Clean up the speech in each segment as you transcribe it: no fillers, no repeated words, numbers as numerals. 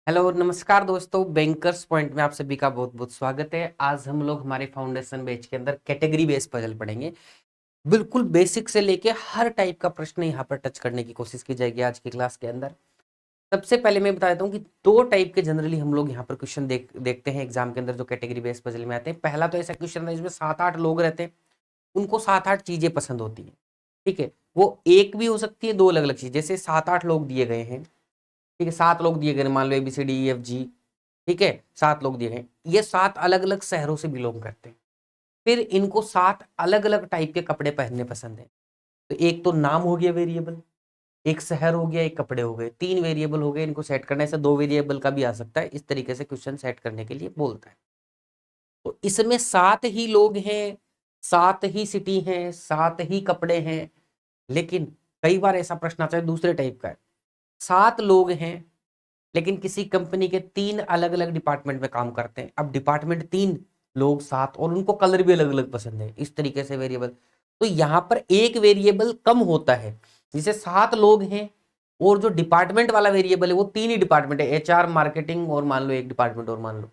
Hello नमस्कार दोस्तों, bankers point में आप सभी का बहुत बहुत स्वागत है। आज हम लोग हमारे फाउंडेशन बैच के अंदर कैटेगरी बेस्ड पजल पढ़ेंगे। बिल्कुल बेसिक से लेके हर टाइप का प्रश्न यहाँ पर टच करने की कोशिश की जाएगी आज की क्लास के अंदर। सबसे पहले मैं बता देता हूँ कि दो टाइप के जनरली हम लोग यहाँ पर क्वेश्चन देखते हैं एग्जाम के अंदर जो कैटेगरी बेस्ड पजल में आते हैं। पहला तो ऐसा क्वेश्चन है जिसमें 7-8 लोग रहते हैं, उनको 7-8 चीजें पसंद होती है। ठीक है, वो एक भी हो सकती है, दो अलग अलग चीज। जैसे 7-8 लोग दिए गए हैं, ठीक है, 7 लोग दिए गए, मान लो ABCDEFG, ठीक है, 7 लोग दिए गए। ये 7 अलग अलग शहरों से बिलोंग करते हैं। फिर इनको 7 अलग अलग टाइप के कपड़े पहनने पसंद है। तो एक तो नाम हो गया वेरिएबल, एक शहर हो गया, एक कपड़े हो गए, 3 वेरिएबल हो गए। इनको सेट करना है, ऐसे 2 वेरिएबल का भी आ सकता है। इस तरीके से क्वेश्चन सेट करने के लिए बोलता है। तो इसमें 7 ही लोग हैं, 7 ही सिटी हैं, 7 ही कपड़े हैं। लेकिन कई बार ऐसा प्रश्न आता है दूसरे टाइप का है, 7 लोग हैं लेकिन किसी कंपनी के 3 अलग अलग डिपार्टमेंट में काम करते हैं। अब डिपार्टमेंट 3, लोग 7, और उनको कलर भी अलग अलग पसंद है। इस तरीके से वेरिएबल, तो यहां पर एक वेरिएबल कम होता है। जिसे 7 लोग हैं और जो डिपार्टमेंट वाला वेरिएबल है वो 3 ही डिपार्टमेंट है, HR, मार्केटिंग और मान लो एक डिपार्टमेंट और मान लो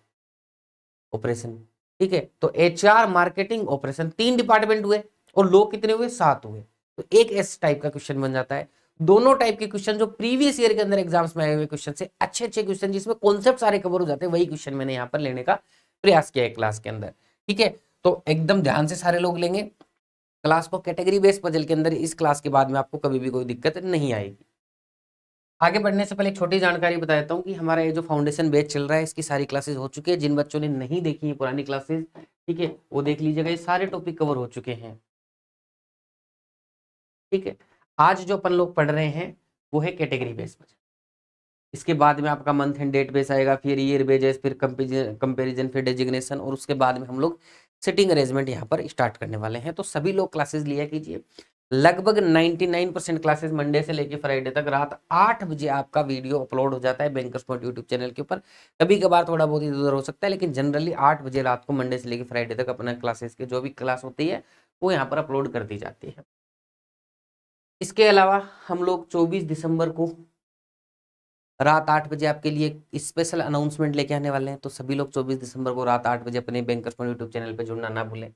ऑपरेशन। ठीक है, तो HR, मार्केटिंग, ऑपरेशन 3 डिपार्टमेंट हुए और लोग कितने हुए, 7 हुए। तो एक एस टाइप का क्वेश्चन बन जाता है। दोनों टाइप के क्वेश्चन जो प्रीवियस ईयर के अंदर एग्जाम्स में आए हुए क्वेश्चन से अच्छे अच्छे क्वेश्चन जिसमें कॉन्सेप्ट सारे कवर हो जाते हैं, वही क्वेश्चन मैंने यहाँ पर लेने का प्रयास किया है क्लास के अंदर। ठीक है, तो एकदम ध्यान से सारे लोग लेंगे क्लास को। कैटेगरी बेस्ड पजल के अंदर इस क्लास के बाद में आपको कभी भी कोई दिक्कत नहीं आएगी। आगे बढ़ने से पहले एक छोटी जानकारी बता देता हूँ कि हमारा ये जो फाउंडेशन बैच चल रहा है इसकी सारी क्लासेस हो चुकी है। जिन बच्चों ने नहीं देखी है पुरानी क्लासेस, ठीक है, वो देख लीजिएगा, ये सारे टॉपिक कवर हो चुके हैं। ठीक है, आज जो अपन लोग पढ़ रहे हैं वो है कैटेगरी बेस बजट। इसके बाद में आपका मंथ एंड डेट बेस आएगा, फिर ईयर बेजेस, फिर कंपेरिजन, फिर डेजिग्नेशन, और उसके बाद में हम लोग सिटिंग अरेंजमेंट यहाँ पर स्टार्ट करने वाले हैं। तो सभी लोग क्लासेस लिया कीजिए। लगभग 99% क्लासेस मंडे से लेकर फ्राइडे तक रात 8 बजे आपका वीडियो अपलोड हो जाता है बैंकर्स पॉइंट यूट्यूब चैनल के ऊपर। कभी कभार थोड़ा बहुत इधर उधर हो सकता है, लेकिन जनरली 8 बजे रात को मंडे से लेकर फ्राइडे तक अपना क्लासेस की जो भी क्लास होती है वो यहाँ पर अपलोड कर दी जाती है। इसके अलावा हम लोग 24 दिसंबर को रात 8 बजे आपके लिए स्पेशल अनाउंसमेंट लेके आने वाले हैं। तो सभी लोग 24 दिसंबर को रात 8 बजे अपने बैंकर्स पॉइंट यूट्यूब चैनल पे जुड़ना ना भूलें।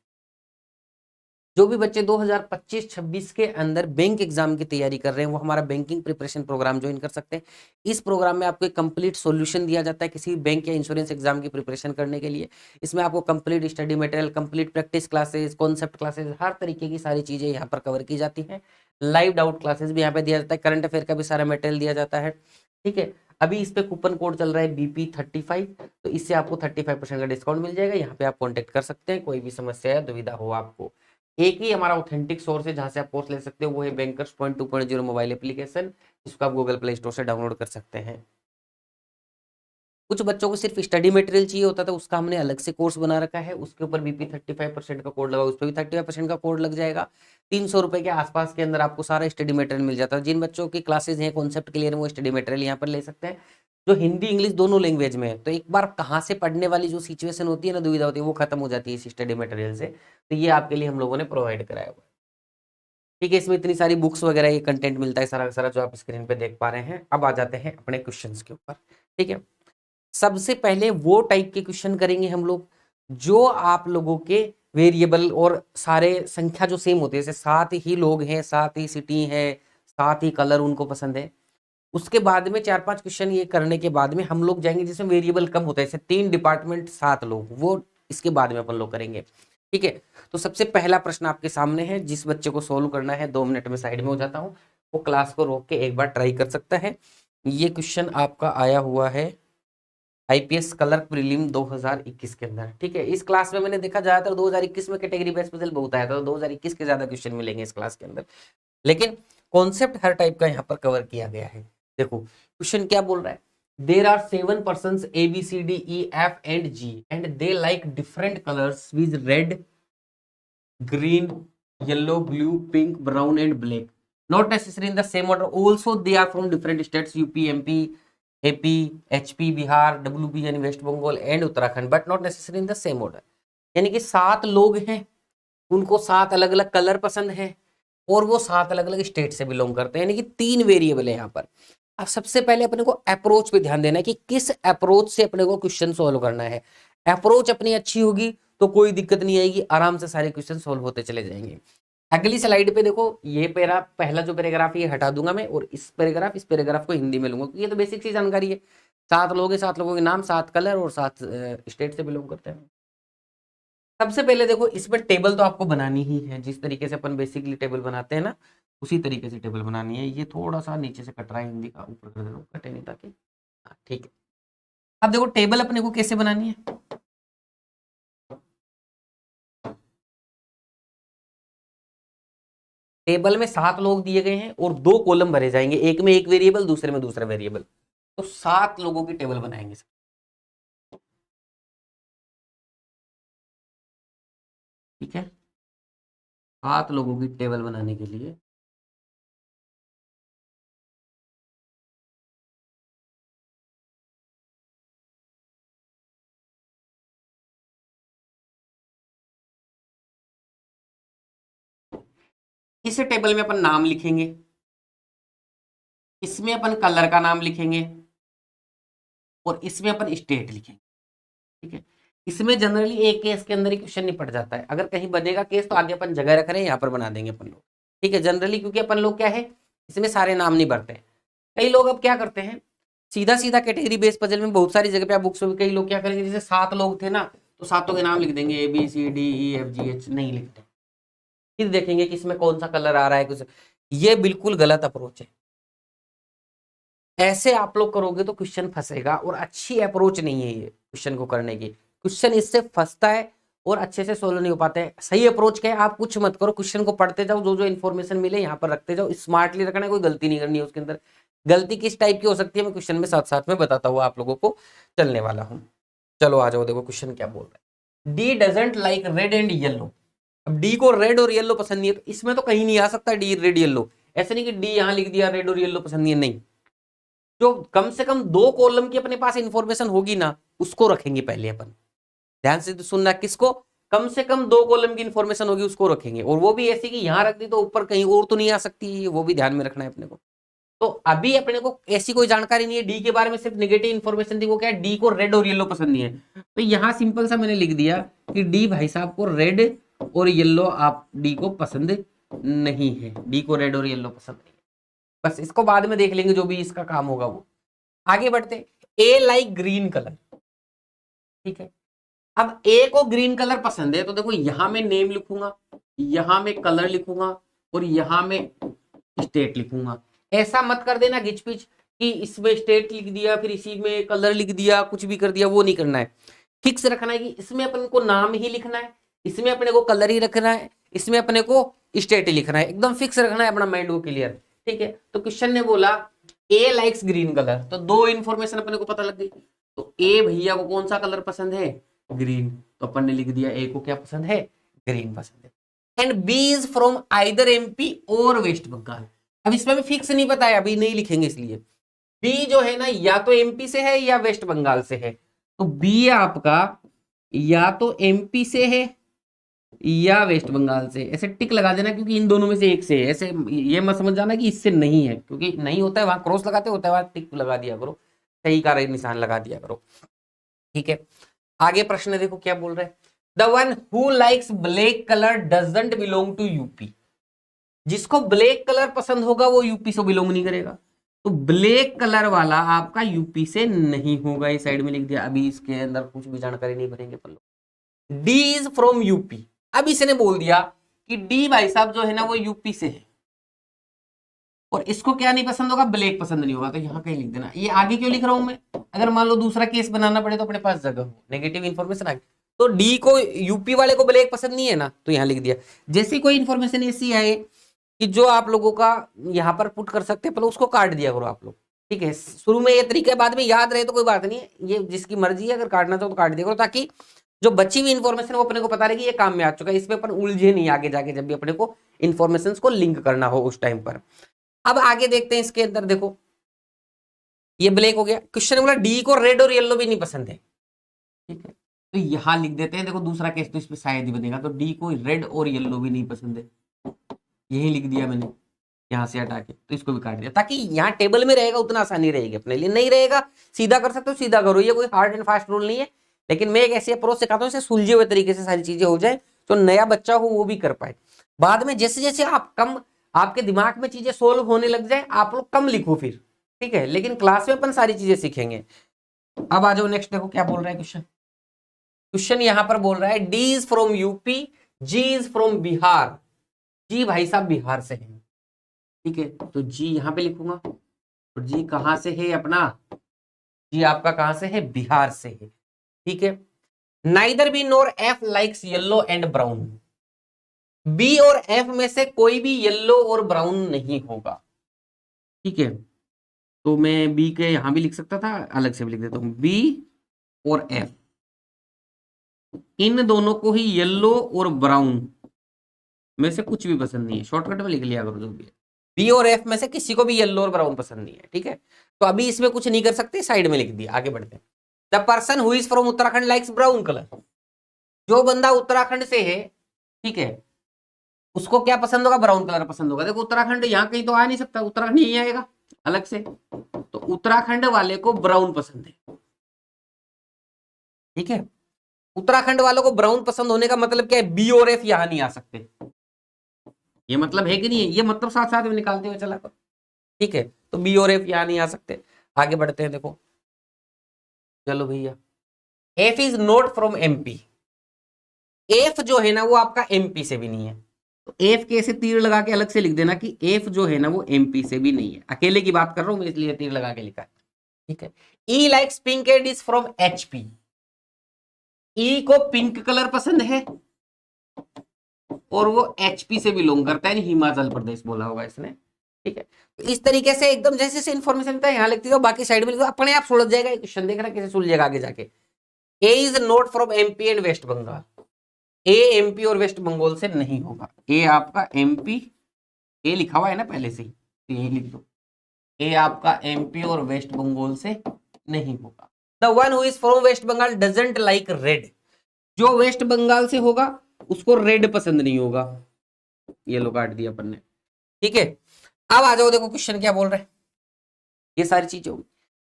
जो भी बच्चे 2025-26 के अंदर बैंक एग्जाम की तैयारी कर रहे हैं वो हमारा बैंकिंग प्रिपरेशन प्रोग्राम ज्वाइन कर सकते हैं। इस प्रोग्राम में आपको एक कंप्लीट सॉल्यूशन दिया जाता है किसी बैंक या इंश्योरेंस एग्जाम की प्रिपरेशन करने के लिए। इसमें आपको complete study material, complete practice classes, concept classes, हर तरीके की सारी चीजें यहाँ पर कवर की जाती हैं। लाइव डाउट क्लासेस भी यहाँ पे दिया जाता है, करंट अफेयर का भी सारा मटेरियल दिया जाता है। ठीक है, अभी इस पे कूपन कोड चल रहा है BP35, तो इससे आपको 35% का डिस्काउंट मिल जाएगा। यहाँ पे आप कॉन्टेक्ट कर सकते हैं, कोई भी समस्या या दुविधा हो आपको। एक ही हमारा ऑथेंटिक सोर्स है जहां से आप कोर्स ले सकते हो, वो है बैंकर्स पॉइंट 2.0 मोबाइल एप्लीकेशन, जिसको आप गूगल प्ले स्टोर से डाउनलोड कर सकते हैं। कुछ बच्चों को सिर्फ स्टडी मटेरियल चाहिए होता था, उसका हमने अलग से कोर्स बना रखा है। उसके ऊपर BP35% का कोड लगा, उस पर भी 35% का कोड लग जाएगा। 300 रुपए के आसपास के अंदर आपको सारा स्टडी मटेरियल मिल जाता है। जिन बच्चों की क्लासेज हैं, कॉन्सेप्ट क्लियर है, वो स्टडी मटेरियल यहाँ पर ले सकते हैं। जो हिंदी इंग्लिश दोनों लैंग्वेज में है, तो एक बार कहाँ से पढ़ने वाली जो सिचुएशन होती है ना, दुविधा होती है, वो खत्म हो जाती है इस स्टडी मटेरियल से। तो ये आपके लिए हम लोगों ने प्रोवाइड कराया हुआ है। ठीक है, इसमें इतनी सारी बुक्स वगैरह ये कंटेंट मिलता है सारा का सारा जो आप स्क्रीन पे देख पा रहे हैं। अब आ जाते हैं अपने क्वेश्चंस के ऊपर। ठीक है, सबसे पहले वो टाइप के क्वेश्चन करेंगे हम लोग जो आप लोगों के वेरिएबल और सारे संख्या जो सेम होती है, जैसे 7 ही लोग हैं, 7 ही सिटी है, 7 ही कलर उनको पसंद है। उसके बाद में 4-5 क्वेश्चन ये करने के बाद में हम लोग जाएंगे जिसमें वेरिएबल कम होता है, जैसे 3 डिपार्टमेंट 7 लोग, वो इसके बाद में अपन लोग करेंगे। ठीक है, तो सबसे पहला प्रश्न आपके सामने है, जिस बच्चे को सोल्व करना है 2 मिनट में साइड में हो जाता हूँ, वो क्लास को रोक के एक बार ट्राई कर सकता है। ये क्वेश्चन आपका आया हुआ है IPS कलर प्रीलिम 2021 के अंदर। ठीक है, इस क्लास में मैंने देखा ज्यादातर 2021 में कैटेगरी बेस्ड पजल बहुत आया था, तो 2021 के ज्यादा क्वेश्चन मिलेंगे इस क्लास के अंदर, लेकिन कॉन्सेप्ट हर टाइप का यहाँ पर कवर किया गया है। देखो क्वेश्चन क्या बोल रहा है, there are 7 person ABCDEFG and they like different colours with red, green, yellow, blue, pink, brown, and black. Not necessarily in the same order. Also, they are from different states: UP, MP, AP, HP, Bihar, WB यानी west Bengal and Uttarakhand, but not necessary in the same order. यानी कि 7 लोग हैं, उनको 7 अलग अलग colour पसंद है और वो 7 अलग अलग स्टेट से बिलोंग करते हैं, यानी कि 3 वेरिएबल है यहाँ पर। अब सबसे पहले अपने को अप्रोच पे ध्यान देना है कि किस अप्रोच से अपने को क्वेश्चन सॉल्व करना है। अप्रोच अपनी अच्छी होगी तो कोई दिक्कत नहीं आएगी, आराम से सारे क्वेश्चन सॉल्व होते चले जाएंगे। अगली स्लाइड पे देखो, ये पहला जो पैराग्राफ ये हटा दूंगा मैं, और इस पैराग्राफ को हिंदी में लूंगा, क्योंकि ये तो बेसिक सी जानकारी है। 7 लोग हैं, 7 लोगों के नाम, 7 कलर और 7 स्टेट से बिलोंग करते हैं। सबसे पहले देखो, इसमें टेबल तो आपको बनानी ही है, जिस तरीके से अपन बेसिकली टेबल बनाते हैं ना, उसी तरीके से टेबल बनानी है। ये थोड़ा सा नीचे से कट रहा है, हिंदी का ऊपर कर दे रहा हूँ, कटे नहीं ताकि, हाँ ठीक है। अब देखो टेबल अपने को कैसे बनानी है। टेबल में 7 लोग दिए गए हैं और 2 कॉलम भरे जाएंगे, एक में एक वेरिएबल, दूसरे में दूसरा वेरिएबल, तो 7 लोगों की टेबल बनाएंगे। ठीक है, 7 लोगों की टेबल बनाने के लिए इस टेबल में अपन नाम लिखेंगे, इसमें अपन कलर का नाम लिखेंगे, और इसमें अपन स्टेट लिखेंगे। ठीक है, इसमें जनरली एक केस के अंदर ही क्वेश्चन निपट जाता है। अगर कहीं बनेगा केस तो आगे अपन जगह रख रहे हैं, यहाँ पर बना देंगे अपन लोग। ठीक है, जनरली क्योंकि अपन लोग क्या है, इसमें सारे नाम नहीं भरते। कई लोग अब क्या करते हैं, सीधा सीधा कैटेगरी बेस्ड पजल में बहुत सारी जगह पे आप बुक्स में कई लोग क्या करेंगे, जैसे 7 लोग थे ना, तो 7 के नाम लिख देंगे, ABCDEFGH, नहीं लिखते। फिर देखेंगे कि इसमें कौन सा कलर आ रहा है कुछ। ये बिल्कुल गलत अप्रोच है। ऐसे आप लोग करोगे तो क्वेश्चन फंसेगा, और अच्छी अप्रोच नहीं है ये क्वेश्चन को करने की। क्वेश्चन इससे फंसता है और अच्छे से सोल्व नहीं हो पाते हैं। सही अप्रोच क्या है, आप कुछ मत करो, क्वेश्चन को पढ़ते जाओ, जो जो इन्फॉर्मेशन मिले यहाँ पर रखते जाओ, स्मार्टली रखना है, कोई गलती नहीं करनी है उसके अंदर। गलती किस टाइप की हो सकती है, मैं क्वेश्चन में साथ साथ में बताता हुआ आप लोगों को चलने वाला हूँ। चलो आ जाओ, देखो क्वेश्चन क्या बोल रहा है। D doesn't like red and yellow. अब डी को रेड और येलो पसंद नहीं है, तो इसमें तो कहीं नहीं आ सकता डी रेड येलो। ऐसे नहीं कि डी यहाँ लिख दिया, रेड और येलो पसंद नहीं है, नहीं। जो कम से कम 2 कॉलम की अपने पास इंफॉर्मेशन होगी ना, उसको रखेंगे पहले अपन। ध्यान से सुनना, किसको, कम से कम 2 कॉलम की इंफॉर्मेशन होगी उसको रखेंगे, और वो भी ऐसी कि यहां रख दी तो ऊपर कहीं और तो नहीं आ सकती है, वो भी ध्यान में रखना है अपने को। तो अभी अपने को ऐसी कोई जानकारी नहीं है, डी के बारे में सिर्फ नेगेटिव इंफॉर्मेशन थी, वो क्या है, डी को रेड और येलो पसंद नहीं है। तो यहां सिंपल सा मैंने लिख दिया कि डी भाई साहब को रेड और येलो, आप डी को पसंद नहीं है, डी को रेड और येलो पसंद नहीं है। बस इसको बाद में देख लेंगे, जो भी इसका काम होगा वो। आगे बढ़ते, ए लाइक ग्रीन कलर। ठीक है, अब ए को ग्रीन कलर पसंद है, तो देखो यहां में नेम लिखूंगा, यहां में कलर लिखूंगा, और यहां में स्टेट लिखूंगा। ऐसा मत कर देना गिच पिच कि इसमें स्टेट लिख दिया फिर इसी में कलर लिख दिया, कुछ भी कर दिया, वो नहीं करना है। फिक्स रखना है कि इसमें अपन को नाम ही लिखना है, इसमें अपने को कलर ही रखना है, इसमें अपने को स्टेट ही लिखना है। एकदम फिक्स रखना है अपना माइंड को क्लियर। ठीक है, तो क्वेश्चन ने बोला ए लाइक्स ग्रीन कलर, तो 2 इंफॉर्मेशन अपने को पता लग गई। तो ए भैया को कौन सा कलर पसंद है, ग्रीन, तो अपन ने लिख दिया ए को क्या पसंद है, ग्रीन पसंद है। And B is from either MP और वेस्ट बंगाल। अब इसमें भी फिक्स नहीं पता है, अभी नहीं लिखेंगे, इसलिए बी जो है ना, या तो एमपी से है या वेस्ट बंगाल से है। तो बी आपका या तो एमपी से है या वेस्ट बंगाल से, ऐसे टिक लगा देना, क्योंकि इन दोनों में से एक से है। ऐसे ये मत समझ जाना कि इससे नहीं है, क्योंकि नहीं होता है वहां क्रॉस लगाते, होता है वहां टिक लगा दिया करो, सही का निशान लगा दिया करो। ठीक है, आगे प्रश्न देखो क्या बोल रहे हैं। The one who likes black colour doesn't belong to UP. जिसको ब्लैक कलर पसंद होगा वो यूपी से बिलोंग नहीं करेगा, तो ब्लैक कलर वाला आपका यूपी से नहीं होगा। इस साइड में लिख दिया, अभी इसके अंदर कुछ भी जानकारी नहीं भरेंगे अपन लोग। D is from UP. अब इसने बोल दिया कि डी भाई साहब जो है ना वो यूपी से है, और इसको क्या नहीं पसंद होगा, ब्लैक पसंद नहीं होगा, तो यहां कहीं लिख देना। ये आगे क्यों लिख रहा हूं मैं, अगर मान लो दूसरा केस बनाना पड़े तो अपने पास जगह हो, नेगेटिव इंफॉर्मेशन आगे। तो डी को, यूपी वाले को ब्लैक पसंद नहीं है ना, तो यहां लिख दिया। जैसे कोई इंफॉर्मेशन ऐसी आए कि जो आप लोगों का यहाँ पर पुट कर सकते हैं, पहले उसको काट दिया करो आप लोग। ठीक है, शुरू में ये तरीका है, बाद में याद रहे तो कोई बात नहीं है, ये जिसकी मर्जी है, अगर काटना चाहो तो काट दिया करो, ताकि जो बची हुई इन्फॉर्मेशन वो अपने को पता रहेगी ये काम में आ चुका है, इसमें अपन उलझे नहीं आगे जाके, जब भी अपने को इन्फॉर्मेशन को लिंक करना हो उस टाइम पर। अब आगे देखते हैं, इसके अंदर देखो ये ब्लैक हो गया। क्वेश्चन बोला डी को रेड और येलो भी नहीं पसंद है। ठीक है, तो यहां लिख देते हैं, देखो दूसरा केस तो इसमें शायद ही बनेगा, तो डी को रेड और येलो भी नहीं पसंद है, यही लिख दिया मैंने। यहाँ से हटा के, तो इसको भी काट दिया, ताकि यहाँ टेबल में रहेगा उतना आसानी रहेगी अपने लिए। नहीं रहेगा सीधा कर सकते हो, सीधा करो, ये कोई हार्ड एंड फास्ट रूल नहीं है, लेकिन मैं एक ऐसी अप्रोच सिखाता हूँ, इसे सुलझे हुए तरीके से सारी चीजें हो जाए, तो नया बच्चा हो वो भी कर पाए। बाद में जैसे जैसे आप कम, आपके दिमाग में चीजें सोल्व होने लग जाए, आप लोग कम लिखो फिर, ठीक है, लेकिन क्लास में अपन सारी चीजें सीखेंगे। अब आ जाओ नेक्स्ट, देखो क्या बोल रहा है क्वेश्चन। क्वेश्चन यहां पर बोल रहा है D is from UP, G is from Bihar. जी भाई साहब बिहार से है, ठीक है, तो जी यहां पे लिखूंगा, और जी कहां से है अपना, जी आपका कहां से है, बिहार से है, ठीक है। Neither B nor F likes yellow and brown, B और एफ में से कोई भी येलो और ब्राउन नहीं होगा, ठीक है। तो मैं बी के यहां भी लिख सकता था, अलग से भी लिख देता हूं, बी और एफ, इन दोनों को ही येलो और ब्राउन में से कुछ भी पसंद नहीं है, शॉर्टकट में लिख लिया करो जो भी है। बी और एफ में से किसी को भी येलो और ब्राउन पसंद नहीं है, ठीक है। तो अभी इसमें कुछ नहीं कर सकते, साइड में लिख दिया, आगे बढ़ते हैं। The person who is from Uttarakhand likes brown colour, जो बंदा उत्तराखंड से है, ठीक है, उसको क्या पसंद होगा, ब्राउन कलर पसंद होगा। देखो उत्तराखंड यहाँ कहीं तो आ नहीं सकता, उत्तराखंड यहीं आएगा अलग से, तो उत्तराखंड वाले को ब्राउन पसंद है, ठीक है। उत्तराखंड वालों को ब्राउन पसंद होने का मतलब क्या है, बी और एफ यहां नहीं आ सकते, ये मतलब है कि नहीं है, ये मतलब साथ साथ में निकालते हुए चला करो, ठीक है। तो बी और एफ यहां नहीं आ सकते। आगे बढ़ते हैं, देखो चलो भैया, F is not from MP, F जो है ना वो आपका एमपी से भी नहीं है, तो एफ के ऐसे तीर लगा के अलग से लिख देना कि एफ जो है ना वो एमपी से भी नहीं है, अकेले की बात कर रहा हूं मैं इसलिए तीर लगा के लिखा है, ठीक है। E likes pink and is from HP, E को पिंक कलर पसंद है और वो एचपी से बिलोंग करता है, हिमाचल प्रदेश बोला होगा इसने, ठीक है। तो इस तरीके से एकदम जैसे से इन्फॉर्मेशन था यहाँ लिखती हो, बाकी साइड में लिखो, अपने आप सुलझ जाएगा क्वेश्चन, देखना कैसे सुलझेगा आगे जाके। A is not from MP and West Bengal, A MP और वेस्ट बंगाल से नहीं होगा, ए आपका एमपी, ए लिखा हुआ है ना पहले से ही, तो यही लिख दो, ए आपका एमपी और वेस्ट बंगाल से नहीं होगा। The one who is from west Bengal doesn't like red, जो वेस्ट बंगाल से होगा उसको रेड पसंद नहीं होगा, ये लो काट दिया अपन ने, ठीक है। अब आ जाओ, देखो क्वेश्चन क्या बोल रहे हैं, ये सारी चीजें होगी।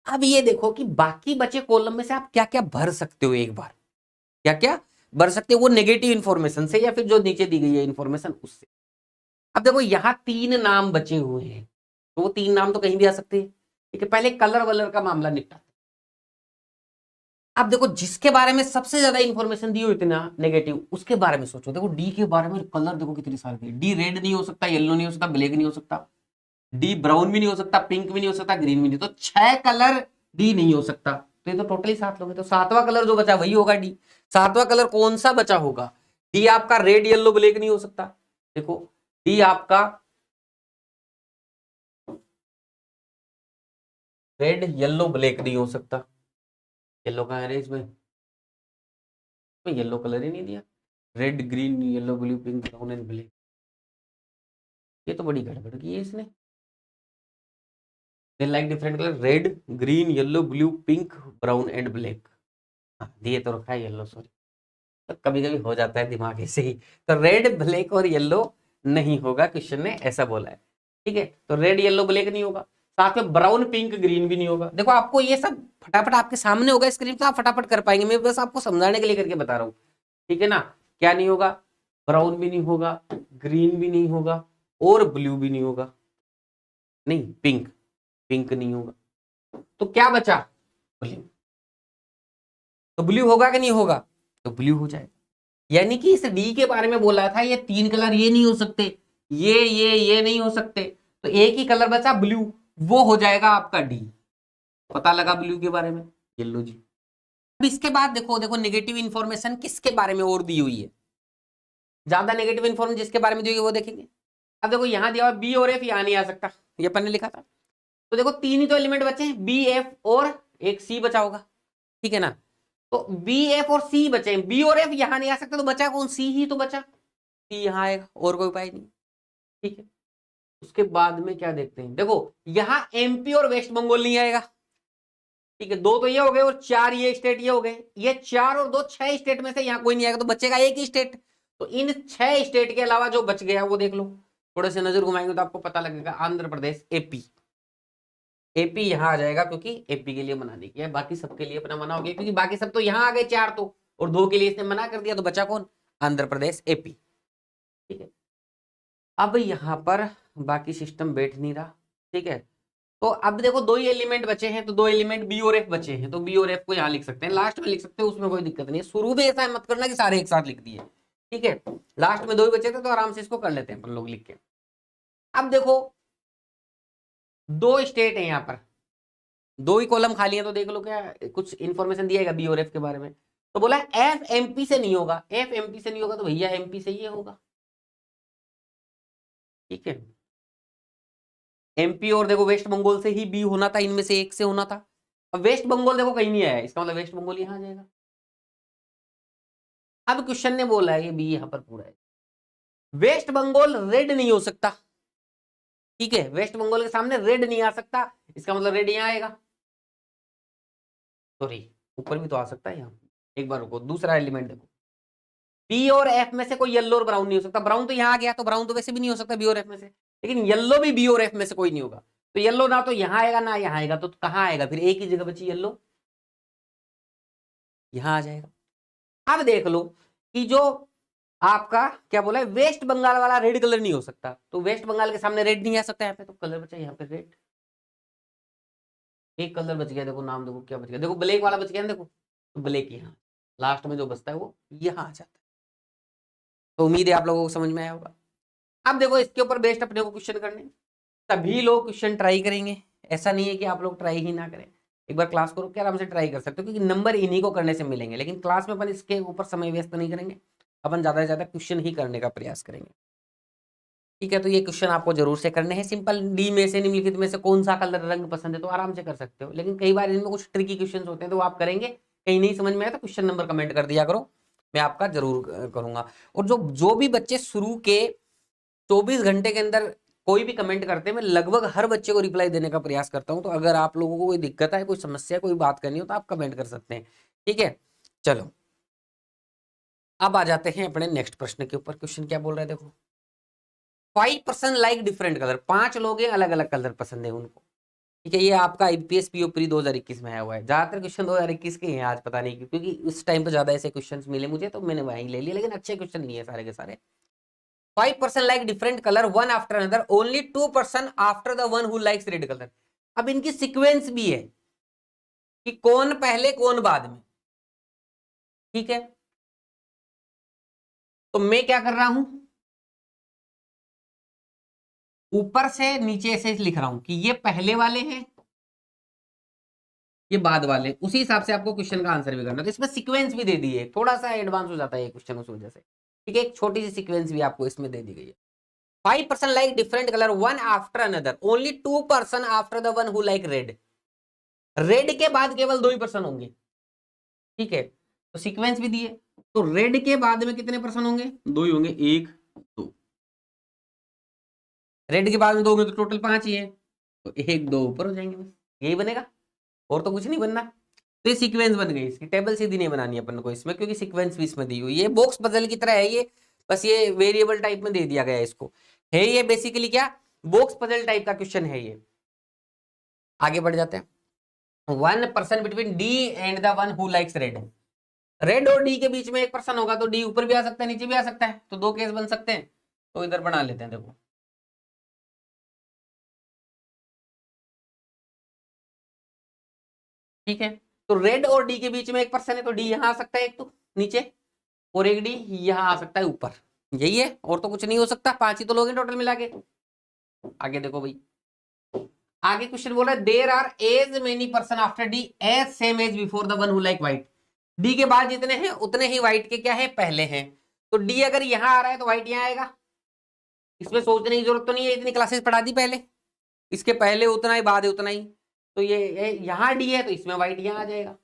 अब ये देखो कि बाकी बचे कॉलम में से आप क्या क्या भर सकते हो, एक बार क्या क्या भर सकते हो, वो नेगेटिव इंफॉर्मेशन से या फिर जो नीचे दी गई है इंफॉर्मेशन उससे। अब देखो यहां 3 नाम बचे हुए हैं, तो वो 3 नाम तो कहीं भी आ सकते हैं, ठीक है। पहले कलर वलर का मामला निपटा। अब देखो जिसके बारे में सबसे ज्यादा इंफॉर्मेशन दी हो इतना नेगेटिव, उसके बारे में सोचो। देखो डी के बारे में कलर देखो कितनी सारी, डी रेड नहीं हो सकता, येलो नहीं हो सकता, ब्लैक नहीं हो सकता, डी ब्राउन भी नहीं हो सकता, पिंक भी नहीं हो सकता, ग्रीन भी नहीं, तो 6 कलर डी नहीं हो सकता, तो ये तो टोटली 7 लोग हैं, तो 7वां कलर जो बचा वही होगा डी। 7वां कलर कौन सा बचा होगा, डी आपका रेड येलो ब्लैक नहीं हो सकता, देखो डी आपका रेड येलो ब्लैक नहीं हो सकता, येलो कहां है इसमें, येलो कलर ही नहीं दिया, red green yellow blue pink brown and black, ये तो बड़ी गड़बड़ की है इसने। दे like different colour, red green yellow blue pink brown and black, दिए तो रखा है येलो, सॉरी, तो कभी कभी हो जाता है दिमाग ऐसे ही। तो रेड ब्लैक और येलो नहीं होगा, क्वेश्चन ने ऐसा बोला है, ठीक है। तो रेड येलो ब्लैक नहीं होगा, साथ में ब्राउन पिंक ग्रीन भी नहीं होगा। देखो आपको ये सब फटाफट आपके सामने होगा स्क्रीन पे, आप फटाफट कर पाएंगे, मैं बस आपको समझाने के लिए करके बता रहा हूँ, ठीक है ना। क्या नहीं होगा, ब्राउन भी नहीं होगा, ग्रीन भी नहीं होगा, और ब्लू भी नहीं होगा, नहीं पिंक, पिंक नहीं होगा, तो क्या बचा, ब्लू। तो ब्लू होगा कि नहीं होगा, तो ब्लू हो जाएगा। यानी कि इस डी के बारे में बोला था ये 3 कलर ये नहीं हो सकते, ये नहीं हो सकते, तो एक ही कलर बचा ब्लू, वो हो जाएगा आपका डी। पता लगा ब्लू के बारे में, येलो जी। अब इसके बाद देखो देखो नेगेटिव इंफॉर्मेशन किसके बारे में और दी हुई है, ज्यादा नेगेटिव इंफॉर्मेशन जिसके बारे में दी हुई है वो देखेंगे। अब देखो यहां दिया हुआ बी और एफ यहां नहीं आ सकता, ये अपन ने लिखा था, तो देखो 3 ही तो एलिमेंट बचे हैं, बी एफ और एक सी बचा होगा, ठीक है ना। तो बी एफ और सी बचे, बी और एफ यहां नहीं आ सकते, तो बचा कौन, सी ही तो बचा, सी यहां आएगा, और कोई उपाय नहीं, ठीक है। उसके बाद में क्या देखते हैं, देखो यहां एमपी और वेस्ट बंगाल नहीं आएगा, ठीक है, 2 तो ये हो गए और 4 ये स्टेट ये हो गए, ये 4 और 2 6 स्टेट में से यहां कोई नहीं आएगा, तो बचेगा एक ही स्टेट। तो इन 6 स्टेट के अलावा जो बच गया वो देख लो, थोड़े से नजर घुमाएंगे तो आपको पता लगेगा आंध्र प्रदेश, एपी। एपी यहाँ आ जाएगा क्योंकि एपी के लिए मना नहीं किया, बाकी सबके लिए अपना मना हो गया, क्योंकि बाकी सब तो यहाँ आ गए 4 तो, और 2 के लिए इसने मना कर दिया, तो बचा कौन? आंध्र प्रदेश, एपी। ठीक है, अब यहाँ पर बाकी सिस्टम बैठ नहीं रहा। ठीक है, तो अब देखो 2 ही एलिमेंट बचे हैं, तो 2 एलिमेंट बी और एफ बचे हैं, तो बी और एफ को यहाँ लिख सकते हैं, लास्ट में लिख सकते हैं, उसमें कोई दिक्कत नहीं है। शुरू में ऐसा मत करना कि सारे एक साथ लिख दिए। ठीक है, लास्ट में 2 ही बचे थे तो आराम से इसको कर लेते हैं अपन लोग लिख के। अब देखो 2 स्टेट है यहाँ पर, 2 ही कॉलम खाली है, तो देख लो क्या कुछ इंफॉर्मेशन दिया बी और एफ के बारे में। तो बोला एफ एमपी से नहीं होगा, एफ एमपी से नहीं होगा तो भैया एमपी से ही होगा। ठीक है, एमपी और देखो वेस्ट बंगाल से ही बी होना था, इनमें से एक से होना था। अब वेस्ट बंगाल देखो कहीं नहीं आया, इसका मतलब वेस्ट बंगाल यहां आ जाएगा। अब क्वेश्चन ने बोला है ये बी यहां पर पूरा है, वेस्ट बंगाल रेड नहीं हो सकता। ठीक है, वेस्ट बंगाल के सामने रेड नहीं आ सकता, इसका मतलब रेड यहां आएगा। सॉरी, ऊपर भी तो आ सकता है यहाँ। एक बार रुको, दूसरा एलिमेंट देखो, बी और एफ में से कोई येलो और ब्राउन नहीं हो सकता। ब्राउन तो यहाँ आ गया, तो ब्राउन तो वैसे भी नहीं हो सकता बी और एफ में से, लेकिन येलो भी बी और एफ में से कोई नहीं होगा। तो येलो ना तो यहाँ आएगा ना यहाँ आएगा, तो कहाँ आएगा फिर? एक ही जगह बची येलो, यहां आ जाएगा। अब देख लो कि जो आपका क्या बोला है, वेस्ट बंगाल वाला रेड कलर नहीं हो सकता, तो वेस्ट बंगाल के सामने रेड नहीं आ सकता यहाँ पे, तो कलर बचा यहाँ पे रेड। एक कलर बच गया, देखो नाम देखो क्या बच गया, देखो ब्लैक वाला बच गया ना, देखो तो ब्लैक यहाँ लास्ट में जो बचता है वो यहाँ आ जाता है। तो उम्मीद है आप लोगों को समझ में आया होगा। अब देखो इसके ऊपर बेस्ड अपने को क्वेश्चन करने, सभी लोग क्वेश्चन ट्राई करेंगे, ऐसा नहीं है कि आप लोग ट्राई ही ना करें। एक बार क्लास को रुक के आराम से ट्राई कर सकते हो, क्योंकि नंबर इन्हीं को करने से मिलेंगे, लेकिन क्लास में अपन इसके ऊपर समय व्यस्त नहीं करेंगे, अपन ज्यादा से ज्यादा क्वेश्चन ही करने का प्रयास करेंगे। ठीक है, तो ये क्वेश्चन आपको जरूर से करने हैं। सिंपल, डी में से निम्नलिखित में से कौन सा कलर रंग पसंद है, तो आराम से कर सकते हो, लेकिन कई बार इनमें कुछ ट्रिकी क्वेश्चन होते हैं, तो आप करेंगे, कहीं नहीं समझ में आया तो क्वेश्चन नंबर कमेंट कर दिया करो, मैं आपका जरूर करूंगा। और जो भी बच्चे शुरू के 24 घंटे के अंदर कोई भी कमेंट करते हैं, मैं लगभग हर बच्चे को रिप्लाई देने का प्रयास करता हूं। तो अगर आप लोगों को कोई दिक्कत है, कोई समस्या, कोई बात करनी हो, तो आप कमेंट कर सकते हैं। ठीक है, चलो अब आ जाते हैं अपने नेक्स्ट प्रश्न के ऊपर। क्वेश्चन क्या बोल रहे हैं देखो, 5% लाइक डिफरेंट कलर, 5 लोग हैं अलग अलग कलर पसंद है उनको। ठीक है, ये आपका आईपीएस पीओ प्री 2021 में आया हुआ है। ज्यादातर क्वेश्चन 2021 के हैं आज, पता नहीं क्यों, क्योंकि उस टाइम पे ज्यादा ऐसे क्वेश्चन मिले मुझे, तो मैंने वहीं ले लिया, लेकिन अच्छे क्वेश्चन नहीं है सारे के सारे। 5% like different color one after another, only 2% after the one who likes red color। अब इनकी सीक्वेंस भी है कि कौन पहले कौन बाद में। ठीक है, तो मैं क्या कर रहा हूं, ऊपर से नीचे ऐसे लिख रहा हूं कि ये पहले वाले हैं, ये बाद वाले, उसी हिसाब से आपको क्वेश्चन का आंसर भी करना। तो इसमें सीक्वेंस भी दे दी है, थोड़ा सा एडवांस हो जाता है ये क्वेश्चन उस वजह से। ठीक है, एक छोटी सी सीक्वेंस भी आपको इसमें दे दी गई है। 5% like different color one after another, only 2% after the one who like red। Red के बाद केवल 2 ही पर्सन होंगे। ठीक है, तो सीक्वेंस भी दिए, तो रेड के बाद में कितने पर्सन होंगे? 2 ही होंगे, 1 2। रेड के बाद में 2 होंगे तो टोटल 5 ही है, तो 1 2 ऊपर हो जाएंगे, बस यही बनेगा, और तो कुछ नहीं बनना। तो ये सीक्वेंस बन गई, इसकी टेबल सीधी नहीं बनानी अपन को इसमें, क्योंकि सीक्वेंस भी इसमें दी हुई है। बॉक्स पजल की तरह है ये, बस ये वेरिएबल टाइप में दे दिया गया है इसको। है ये बेसिकली क्या, बॉक्स पजल टाइप का क्वेश्चन है ये। आगे बढ़ जाते हैं। 1% between D and the one who likes red. Red और डी के बीच में 1 पर्सन होगा, तो डी ऊपर भी आ सकता है नीचे भी आ सकता है, तो 2 केस बन सकते हैं। तो इधर बना लेते हैं, देखो ठीक है, तो रेड और डी के बीच में 1 पर्सन है, तो डी यहां आ सकता है एक तो नीचे, और एक डी यहां आ सकता है ऊपर, यही है, और तो कुछ नहीं हो सकता। 5 ही तो लोग हैं टोटल मिला के। आगे देखो भाई, आगे क्वेश्चन बोला there are as many person after D as same as before the one who like white. D के बाद जितने हैं उतने ही व्हाइट के क्या है, पहले हैं। तो डी अगर यहां आ रहा है तो व्हाइट यहां आएगा, इसमें सोचने की जरूरत तो नहीं है, इतनी क्लासेस पढ़ा दी पहले, इसके पहले उतना ही बाद है उतना ही। तो ये यहां डी है तो इसमें व्हाइट यहां आ जाएगा,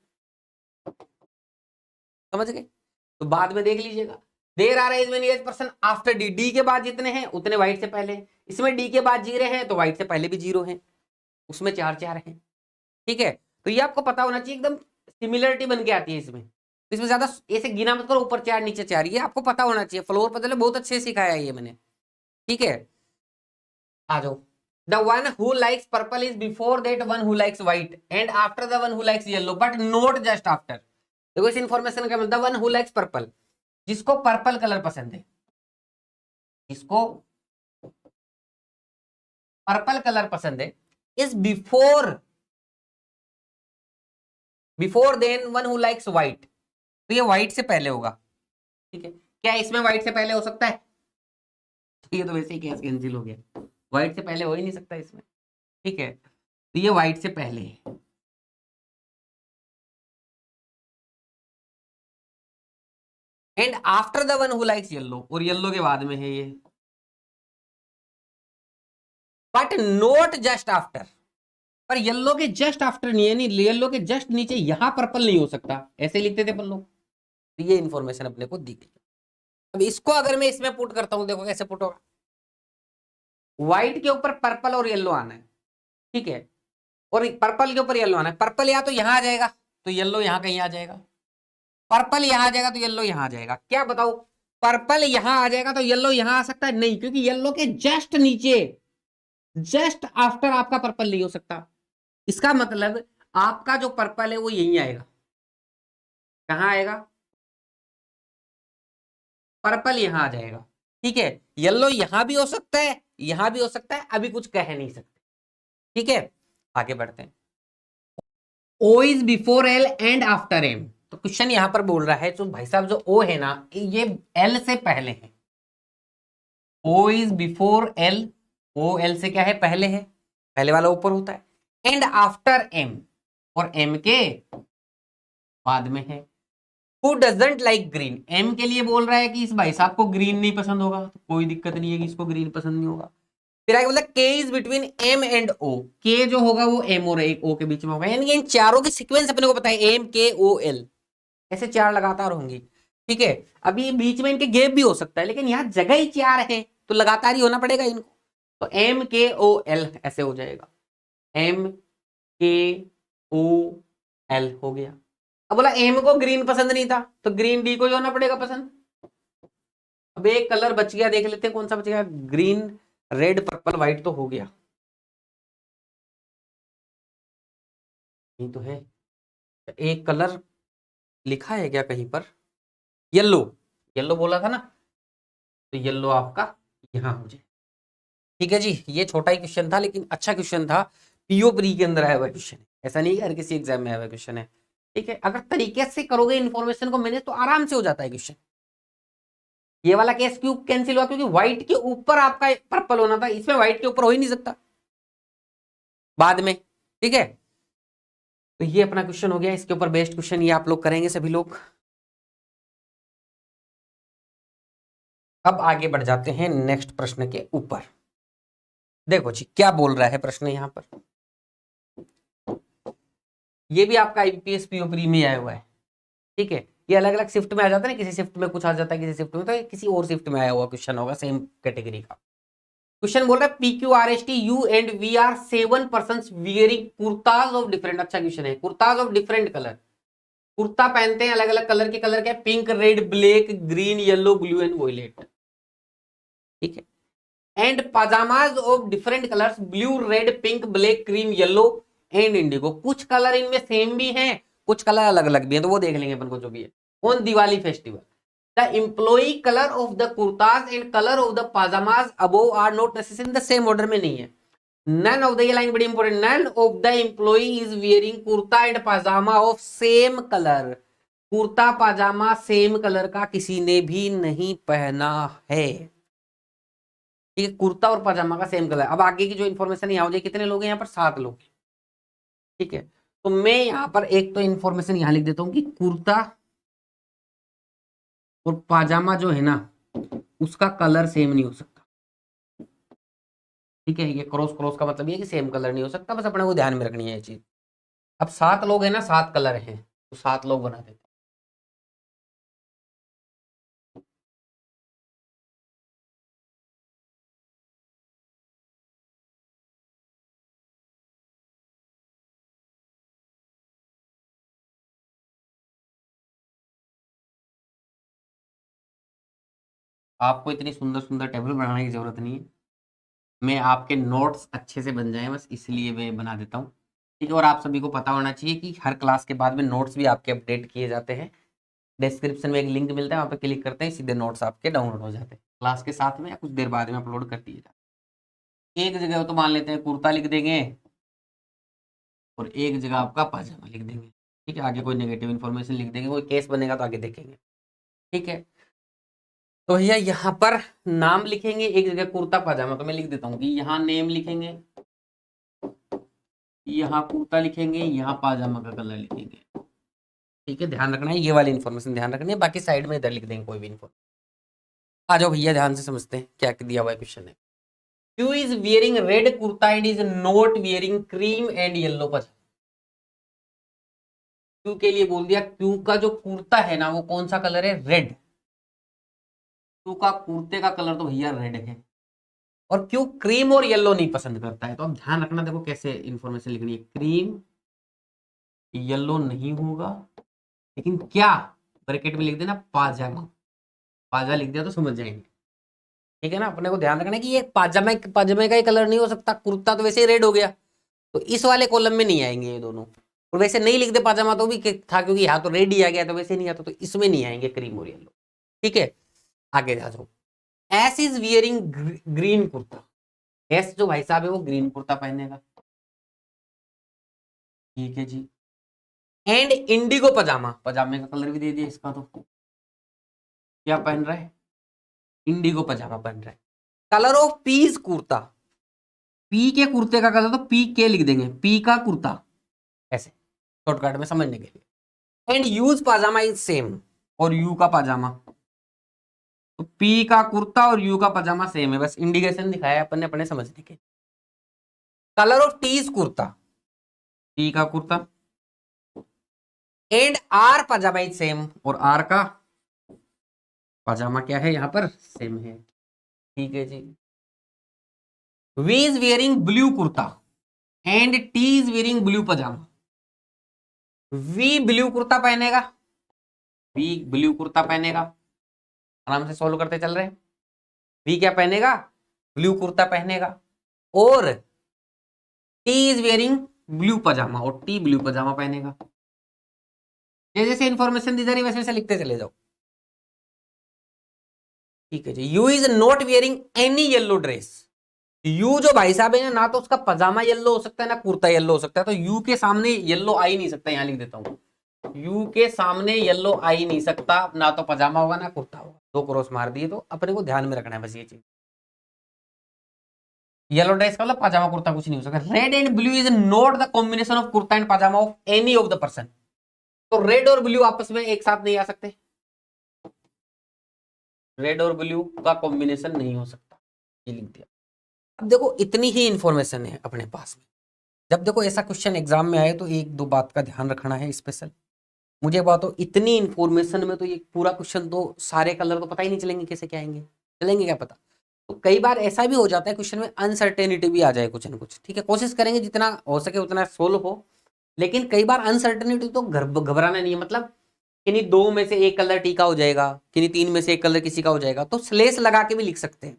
समझ गए? तो बाद में देख लीजिएगा, there are as many as person after D, D के बाद जितने हैं उतने व्हाइट से पहले, इसमें डी के बाद 0 हैं तो व्हाइट से पहले भी 0 हैं, उसमें 4 4 हैं। ठीक है, तो ये आपको पता होना चाहिए, एकदम सिमिलरिटी बन के आती है इसमें। तो इसमें ज्यादा ऐसे गिना मत करो, ऊपर 4 नीचे 4, ये आपको पता होना चाहिए। फ्लोर पता बहुत अच्छे से सिखाया है ये मैंने। ठीक है, आ जाओ। The one who likes purple is before that one who likes white and after the one who likes yellow but not just after. देखो इस इंफॉर्मेशन का मतलब, the one who likes purple, जिसको पर्पल कलर पसंद है, जिसको purple colour पसंद है, is before then one who likes white, तो ये व्हाइट से पहले होगा। ठीक है, क्या इसमें व्हाइट से पहले हो सकता है? तो ये तो वैसे ही केस कैंसिल हो गया, व्हाइट से पहले हो ही नहीं सकता इसमें। ठीक है, तो ये व्हाइट से पहले है। And after the one who likes yellow, और येलो के बाद में है ये, बट नोट जस्ट आफ्टर, पर येलो के जस्ट आफ्टर नहीं है, नहीं येलो के जस्ट नीचे यहां पर्पल नहीं हो सकता, ऐसे लिखते थे अपन लोग। तो ये इंफॉर्मेशन अपने को दी गई। अब इसको अगर मैं इसमें पुट करता हूं, देखो कैसे पुट होगा। व्हाइट के ऊपर पर्पल और येलो आना है, ठीक है, और पर्पल के ऊपर येलो आना है। पर्पल या तो यहां आ जाएगा तो येलो यहां कहीं आ जाएगा, पर्पल यहां आ जाएगा तो येलो यहां आ जाएगा। क्या बताओ, पर्पल यहां आ जाएगा तो येलो यहां आ सकता है? नहीं, क्योंकि येलो के जस्ट नीचे, जस्ट आफ्टर आपका पर्पल नहीं हो सकता। इसका मतलब आपका जो पर्पल है वो यहीं आएगा। कहां आएगा? पर्पल यहां आ जाएगा। ठीक है, येलो यहां भी हो सकता है, यहां भी हो सकता है, अभी कुछ कह नहीं सकते। ठीक है, आगे बढ़ते हैं। O is before L and after M, तो क्वेश्चन यहां पर बोल रहा है, तो भाई साहब जो ओ है ना, ये एल से पहले है। O is before L, O L से क्या है? पहले है, पहले वाला ऊपर होता है। एंड आफ्टर एम, और एम के बाद में है। Who doesn't like green, M के लिए बोल रहा है कि इस भाई साहब को ग्रीन नहीं पसंद होगा, तो कोई दिक्कत नहीं है कि इसको ग्रीन पसंद नहीं होगा। फिर आगे बोला के इज बिटवीन एम एंड ओ, के जो होगा वो एम और एक ओ के बीच में होगा, यानी इन चारों की सीक्वेंस अपने को पता है, एम के ओ एल, ऐसे चार लगातार होंगी। ठीक है, अभी बीच में इनके गैप भी हो सकता है, लेकिन यहाँ जगह ही चार है तो लगातार ही होना पड़ेगा इनको, तो एम के ओ एल ऐसे हो जाएगा, एम के ओ एल हो गया। अब बोला एम को ग्रीन पसंद नहीं था, तो ग्रीन डी को ही होना पड़ेगा पसंद। अब एक कलर बच गया, देख लेते हैं कौन सा बच गया। ग्रीन, रेड, पर्पल, व्हाइट तो हो गया, नहीं तो है। एक कलर लिखा है क्या कहीं पर? येलो, येलो बोला था ना, तो येलो आपका यहां हो जाए। ठीक है जी, ये छोटा ही क्वेश्चन था लेकिन अच्छा क्वेश्चन था, पीओ प्री के अंदर आया हुआ क्वेश्चन है, ऐसा नहीं हर किसी एग्जाम में आया हुआ क्वेश्चन है। ठीक है, अगर तरीके से करोगे इन्फॉर्मेशन को मैंने, तो आराम से हो जाता है क्वेश्चन। ये वाला केस क्यों कैंसिल हुआ? क्योंकि व्हाइट के ऊपर आपका पर्पल होना था, इसमें व्हाइट के ऊपर हो ही नहीं सकता बाद में। ठीक है, तो ये अपना क्वेश्चन हो गया, इसके ऊपर बेस्ट क्वेश्चन ये आप लोग करेंगे सभी लोग। अब आगे बढ़ जाते हैं नेक्स्ट प्रश्न के ऊपर। देखो जी क्या बोल रहा है प्रश्न यहां पर, ये भी आपका आईपीएस पीओ प्री में आया हुआ है। ठीक है, ये अलग अलग शिफ्ट में आ जाता है ना, किसी शिफ्ट में कुछ आ जाता है, किसी शिफ्ट में, तो ये किसी और शिफ्ट में आया हुआ क्वेश्चन होगा सेम कैटेगरी का। क्वेश्चन बोल रहा है PQRST U and V are 7 person wearing kurtas of different, अच्छा क्वेश्चन है, kurtas of different colour, kurta पहनते हैं अलग अलग कलर के, कलर क्या? Pink, red, black, green, yellow, blue and violet. ठीक है, and pyjamas of different colours, blue, red, pink, black, cream, yellow and indigo. कुछ कलर इनमें सेम भी हैं, कुछ कलर अलग अलग भी हैं, तो वो देख लेंगे अपन को जो भी है। On Diwali festival the employee colour of the kurtas and colour of the pyjamas above are not necessary, the same order में नहीं है। नन ऑफ द, ये लाइन बड़ी important, none of the employee is wearing kurta and pyjama of same colour, kurta pyjama same colour का किसी ने भी नहीं पहना है। ठीक है, कुर्ता और पाजामा का सेम कलर। अब आगे की जो इन्फॉर्मेशन यहाँ हो जाए, कितने लोग हैं यहाँ पर? 7 लोग। ठीक है, तो मैं यहाँ पर एक तो इन्फॉर्मेशन यहाँ लिख देता हूँ कि कुर्ता और पाजामा जो है ना, उसका कलर सेम नहीं हो सकता। ठीक है, ये क्रॉस क्रॉस का मतलब ये कि सेम कलर नहीं हो सकता, बस अपने को ध्यान में रखनी है ये चीज। अब 7 लोग हैं ना, 7 कलर हैं, तो 7 लोग बना देते हैं। आपको इतनी सुंदर सुंदर टेबल बनाने की जरूरत नहीं है, मैं आपके नोट्स अच्छे से बन जाएं बस इसलिए मैं बना देता हूँ, ठीक है। और आप सभी को पता होना चाहिए कि हर क्लास के बाद में नोट्स भी आपके अपडेट किए जाते हैं। डिस्क्रिप्शन में एक लिंक मिलता है, वहाँ पे क्लिक करते हैं, सीधे नोट्स आपके डाउनलोड हो जाते हैं क्लास के साथ में या कुछ देर बाद में अपलोड कर दिए जाते हैं। एक जगह तो मान लेते हैं कुर्ता लिख देंगे और एक जगह आपका पाजामा लिख देंगे, ठीक है। आगे कोई नेगेटिव इन्फॉर्मेशन लिख देंगे, कोई केस बनेगा तो आगे देखेंगे, ठीक है। तो भैया यहाँ पर नाम लिखेंगे एक जगह कुर्ता पाजामा, तो मैं लिख देता हूँ कि यहाँ नेम लिखेंगे, यहाँ कुर्ता लिखेंगे, यहाँ पाजामा का कलर लिखेंगे, ठीक है। ध्यान रखना है, ये वाली इन्फॉर्मेशन ध्यान रखनी है, बाकी साइड में इधर लिख देंगे कोई भी इन्फॉर्मेशन। आ जाओ भैया ध्यान से समझते हैं क्या दिया हुआ है क्वेश्चन है। Q is wearing red kurta and is not wearing cream and yellow pyjama. Q के लिए बोल दिया, क्यू का जो कुर्ता है ना वो कौन सा कलर है, रेड। क्यू का कुर्ते का कलर तो भैया रेड है, और क्यों क्रीम और येलो नहीं पसंद करता है। तो अब ध्यान रखना, देखो कैसे इंफॉर्मेशन लिखनी है, क्रीम येलो नहीं होगा, लेकिन क्या, ब्रैकेट में लिख देना पाजामा, पाजा लिख दिया तो समझ जाएंगे, ठीक है ना। अपने को ध्यान रखना है कि ये पाजामा, पाजामे का ही कलर नहीं हो सकता, कुर्ता तो वैसे ही रेड हो गया, तो इस वाले कॉलम में नहीं आएंगे ये दोनों। और वैसे नहीं लिखते पाजामा तो भी था, क्योंकि यहाँ तो रेड ही आ गया, तो वैसे नहीं आता, तो इसमें नहीं आएंगे क्रीम और येलो, ठीक है। आगे जा जाओ, S is wearing green kurta. S जो भाई साहब है वो ग्रीन कुर्ता पहनेगा, ठीक है जी। एंड इंडिगो पजामा, पजामे का कलर भी दे दिया इसका, तो क्या पहन रहा है, इंडिगो पजामा पहन रहा है। Colour of peace kurta, P के कुर्ते का कलर तो पी के लिख देंगे, पी का कुर्ता, ऐसे शॉर्टकट में समझने के लिए। And U's pyjama is same, और यू का पाजामा, तो पी का कुर्ता और यू का पजामा सेम है, बस इंडिकेशन दिखाया अपन ने अपने समझने के। Colour of T's kurta, T का kurta, and R pyjama is same, और आर का पजामा क्या है यहाँ पर, सेम है, ठीक है जी। V is wearing blue kurta and T is wearing blue pyjama. V blue kurta पहनेगा, वी ब्लू कुर्ता पहनेगा, आराम से सोल्व करते चल रहे हैं। वी क्या पहनेगा, ब्लू कुर्ता पहनेगा, और टी इज वेयरिंग ब्लू पजामा, और टी ब्लू पजामा पहनेगा। जैसे जैसे इंफॉर्मेशन दी जा रही वैसे वैसे लिखते चले जाओ, ठीक है जी। U is not wearing any yellow dress. U जो भाई साहब है ना तो उसका पजामा येलो हो सकता है ना कुर्ता येलो हो सकता है, तो यू के सामने येलो आ ही नहीं सकता, यहां लिख देता हूं, यू के सामने येलो आ ही नहीं सकता, ना तो पजामा होगा ना कुर्ता होगा, दो क्रॉस मार दिए। तो अपने को ध्यान में रखना है बस ये चीज, येलो ड्रेस का मतलब पजामा कुर्ता कुछ नहीं हो सकता। Red and blue is not the combination of kurta and pyjama of any of the person. तो रेड और ब्लू आपस में एक साथ नहीं आ सकते, रेड और ब्लू का कॉम्बिनेशन नहीं हो सकता, ये लिख दिया। अब देखो इतनी ही इंफॉर्मेशन है अपने पास में, जब देखो ऐसा क्वेश्चन एग्जाम में आए तो एक दो बात का ध्यान रखना है स्पेशल। मुझे बात हो, इतनी इंफॉर्मेशन में तो ये पूरा क्वेश्चन तो सारे कलर तो पता ही नहीं चलेंगे कैसे क्या आएंगे, चलेंगे क्या पता। तो कई बार ऐसा भी हो जाता है क्वेश्चन में अनसर्टेनिटी भी आ जाए कुछ ना कुछ, ठीक है। कोशिश करेंगे जितना हो सके उतना सोल्व हो, लेकिन कई बार अनसर्टेनिटी तो घबराना नहीं है, मतलब किन्हीं दो में से एक कलर टी का हो जाएगा, किन्हीं तीन में से एक कलर किसी का हो जाएगा, तो स्लेस लगा के भी लिख सकते हैं।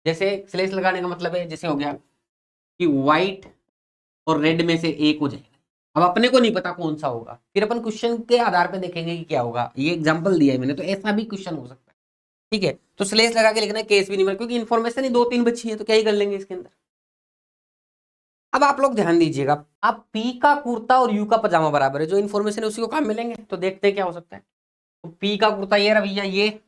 जैसे स्लेस लगाने का मतलब है, जैसे हो गया कि व्हाइट और रेड में से एक हो जाएगा, अब अपने को नहीं पता कौन सा होगा, फिर अपन क्वेश्चन के आधार पे देखेंगे कि क्या होगा। ये एग्जांपल दिया है मैंने, तो ऐसा भी क्वेश्चन हो सकता है, ठीक है। तो स्लेस लगा के लिखना है, केस भी नहीं बना, क्योंकि इन्फॉर्मेशन ही दो तीन बची है, तो क्या ही कर लेंगे इसके अंदर। अब आप लोग ध्यान दीजिएगा, आप पी का कुर्ता और यू का पजामा बराबर है, जो इन्फॉर्मेशन है उसी को काम मिलेंगे, तो देखते हैं क्या हो सकता है। तो पी का कुर्ता ये रहा भैया, ये,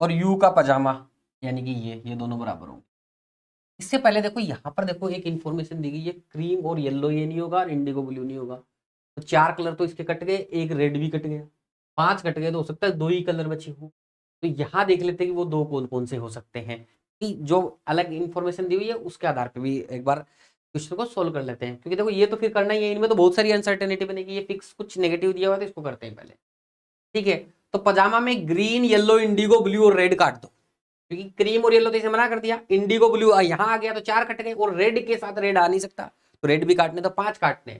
और यू का पजामा यानी कि ये दोनों बराबर होंगे। इससे पहले देखो यहाँ पर देखो एक इन्फॉर्मेशन दी गई है, क्रीम और येलो ये नहीं होगा और इंडिगो ब्लू नहीं होगा, तो चार कलर तो इसके कट गए, एक रेड भी कट गया, पांच कट गए, तो हो सकता है दो ही कलर बचे हो। तो यहाँ देख लेते हैं कि वो दो कौन कौन से हो सकते हैं, कि जो अलग इन्फॉर्मेशन दी हुई है उसके आधार पर भी एक बार क्वेश्चन को सोल्व कर लेते हैं। क्योंकि देखो ये तो फिर करना ही है, इनमें तो बहुत सारी अनसर्टेनिटी बनेगी, ये फिक्स कुछ नेगेटिव दिया हुआ है तो इसको करते हैं पहले, ठीक है। तो पजामा में ग्रीन येलो इंडिगो ब्लू और रेड काट दो, क्योंकि क्रीम और येलो तो इसे मना कर दिया, इंडिगो ब्लू यहाँ आ गया तो चार कट गए, और रेड के साथ रेड आ नहीं सकता, तो रेड भी काटने, तो पांच काटने,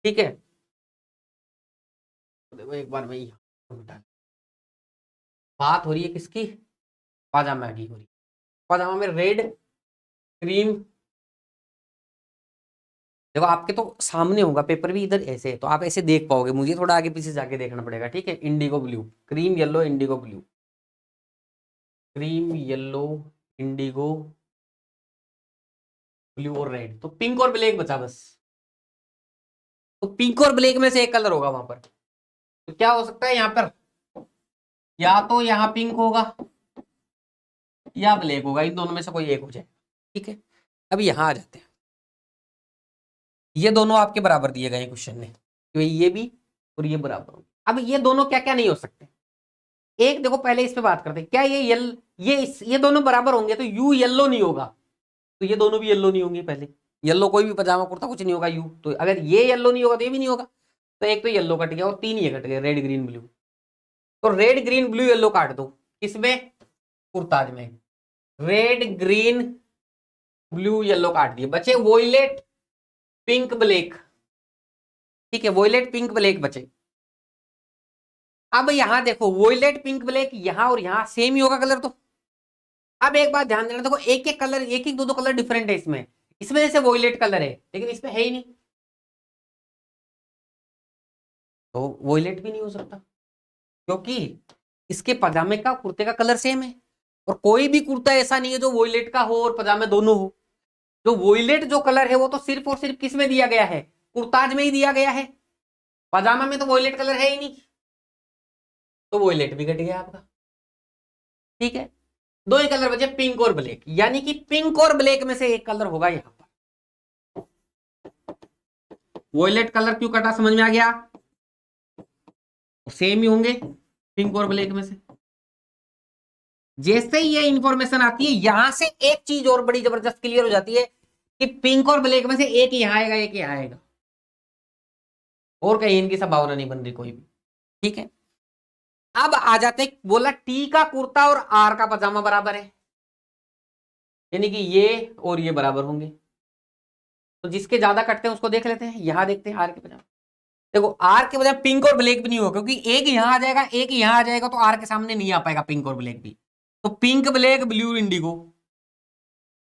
ठीक है। तो देखो एक बार मैं बात हो रही है किसकी, पाजामा की हो रही है। पजामा में रेड क्रीम, देखो आपके तो सामने होगा पेपर भी इधर ऐसे, तो आप ऐसे देख पाओगे, मुझे थोड़ा आगे पीछे जाके देखना पड़ेगा, ठीक है। Indigo blue, cream yellow, Indigo blue, cream yellow, Indigo blue और रेड, तो पिंक और ब्लैक बचा बस। तो पिंक और ब्लैक में से एक कलर होगा वहां पर, तो क्या हो सकता है यहाँ पर, या तो यहाँ पिंक होगा या ब्लैक होगा, इन दोनों में से कोई एक हो जाए, ठीक है। अब यहां आ जाते हैं, ये दोनों आपके बराबर दिए गए क्वेश्चन में, तो ये भी और ये बराबर होंगे। अब ये दोनों क्या क्या नहीं हो सकते, एक देखो पहले इस पे बात करते हैं, क्या ये दोनों बराबर होंगे तो यू येलो नहीं होगा, तो ये दोनों भी येलो नहीं होंगे, पहले येलो कोई भी पजामा कुर्ता कुछ नहीं होगा यू, तो अगर ये येलो नहीं होगा तो ये भी नहीं होगा, तो एक तो येलो कट गया और तीन ये कट गए, रेड ग्रीन ब्लू, तो रेड ग्रीन ब्लू येलो काट दो, किसमें, कुर्ताज में, रेड ग्रीन ब्लू येलो काट दिए, बचे वोयलेट पिंक ब्लैक, ठीक है, वोयलेट पिंक ब्लैक बचे। अब यहां देखो वोयलेट पिंक ब्लैक यहां और यहां सेम ही होगा कलर, तो अब एक बात ध्यान देना, देखो एक एक कलर, एक एक दो दो कलर डिफरेंट है इसमें, इसमें जैसे वोयलेट कलर है लेकिन इसमें है ही नहीं, तो वोयलेट भी नहीं हो सकता, क्योंकि इसके पजामे का कुर्ते का कलर सेम है, और कोई भी कुर्ता ऐसा नहीं है जो वोयलेट का हो और पजामे दोनों हो। जो वोयलेट जो कलर है वो तो सिर्फ और सिर्फ किस में दिया गया है, कुर्ताज में ही दिया गया है, पजामा में तो वोयलेट कलर है ही नहीं, तो वोयलेट भी कट गया आपका, ठीक है। दो ही कलर बचे पिंक और ब्लैक, यानी कि पिंक और ब्लैक में से एक कलर होगा यहां पर। वोयलेट कलर क्यों कटा, समझ में आ गया, सेम ही होंगे पिंक और ब्लैक में से। जैसे ही ये इंफॉर्मेशन आती है यहां से एक चीज और बड़ी जबरदस्त क्लियर हो जाती है कि पिंक और ब्लैक में से एक यहां आएगा, एक यहां आएगा, और कहीं इनकी संभावना नहीं बन रही कोई भी, ठीक है। अब आ जाते, बोला टी का कुर्ता और आर का पजामा बराबर है, यानी कि ये और ये बराबर होंगे, तो जिसके ज्यादा कटते हैं उसको देख लेते हैं, यहां देखते हैं आर के पजामा। देखो आर के बजाय पिंक और ब्लैक भी नहीं होगा, क्योंकि एक यहां आ जाएगा एक यहां आ जाएगा, तो आर के सामने नहीं आ पाएगा पिंक और ब्लैक भी, तो पिंक ब्लैक ब्लू इंडिगो,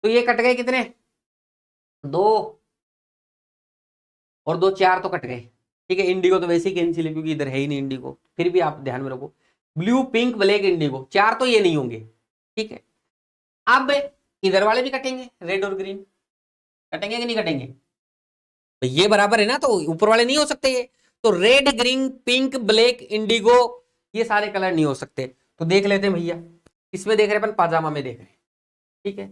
तो ये कट गए कितने, दो, और दो चार तो कट गए, ठीक है। इंडिगो तो वैसे ही कैंसिल है क्योंकि इधर है ही नहीं इंडिगो, फिर भी आप ध्यान में रखो, ब्लू पिंक ब्लैक इंडिगो, चार तो ये नहीं होंगे, ठीक है। अब इधर वाले भी कटेंगे, रेड और ग्रीन कटेंगे कि नहीं कटेंगे, तो ये बराबर है ना, तो ऊपर वाले नहीं हो सकते ये, तो red green pink black Indigo ये सारे कलर नहीं हो सकते, तो देख लेते हैं भैया, इसमें देख रहे हैं अपन, पाजामा में देख रहे हैं, ठीक है।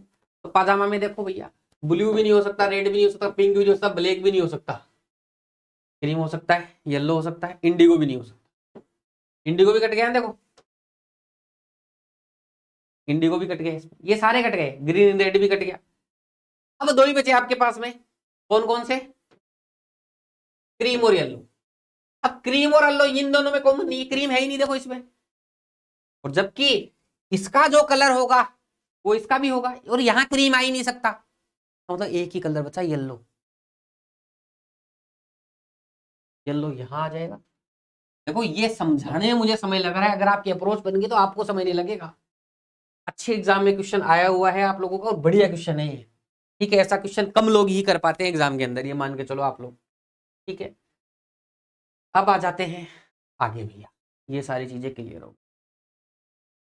तो पाजामा में देखो भैया, ब्लू भी नहीं हो सकता, रेड भी नहीं हो सकता, पिंक भी नहीं हो सकता, ब्लैक भी नहीं हो सकता, क्रीम हो सकता है, येलो हो सकता है, इंडिगो भी नहीं हो सकता, इंडिगो भी कट गया, देखो इंडिगो भी कट गए, ये सारे कट गए, ग्रीन रेड भी कट गया। अब दो ही बचे आपके पास में, कौन कौन से, क्रीम और येलो। अब क्रीम और येलो इन दोनों में कॉमन नहीं, क्रीम है ही नहीं देखो इसमें, और जबकि इसका जो कलर होगा वो इसका भी होगा, और यहां क्रीम आ ही नहीं सकता, तो मतलब एक ही कलर बचा येलो, येलो यहां आ जाएगा। देखो ये समझाने में मुझे समय लग रहा है, अगर आपकी अप्रोच बन गई तो आपको समय नहीं लगेगा। अच्छे एग्जाम में क्वेश्चन आया हुआ है आप लोगों का, और बढ़िया क्वेश्चन है ये, ठीक है। ऐसा क्वेश्चन कम लोग ही कर पाते हैं एग्जाम के अंदर, ये मान के चलो आप लोग, ठीक है। अब आ जाते हैं आगे भैया, ये सारी चीजें क्लियर हो,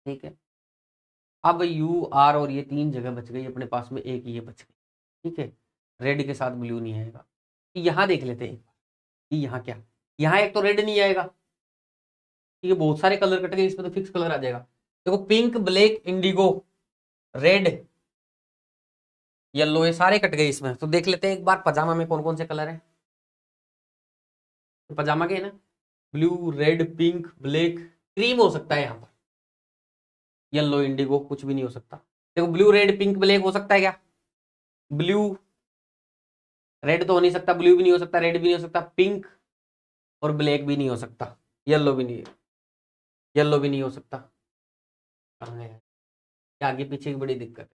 ठीक है। अब यू आर और ये तीन जगह बच गई अपने पास में, एक ये बच गई, ठीक है। रेड के साथ ब्लू नहीं आएगा, यहां देख लेते हैं कि यहाँ क्या, यहाँ एक तो रेड नहीं आएगा, ठीक है, बहुत सारे कलर कट गए, इसमें तो फिक्स कलर आ जाएगा। देखो pink black Indigo red yellow, ये सारे कट गए इसमें, तो देख लेते हैं एक बार पजामा में कौन कौन से कलर है, तो पजामा के है ना, blue red pink black, cream हो सकता है यहाँ पर, येलो इंडिगो कुछ भी नहीं हो सकता। देखो ब्लू रेड पिंक ब्लैक हो सकता है क्या, ब्लू रेड तो हो नहीं सकता, ब्लू भी नहीं हो सकता, रेड भी नहीं हो सकता, पिंक और ब्लैक भी नहीं हो सकता, येलो भी नहीं, येलो भी नहीं हो सकता, कहाँ है आगे पीछे की बड़ी दिक्कत है,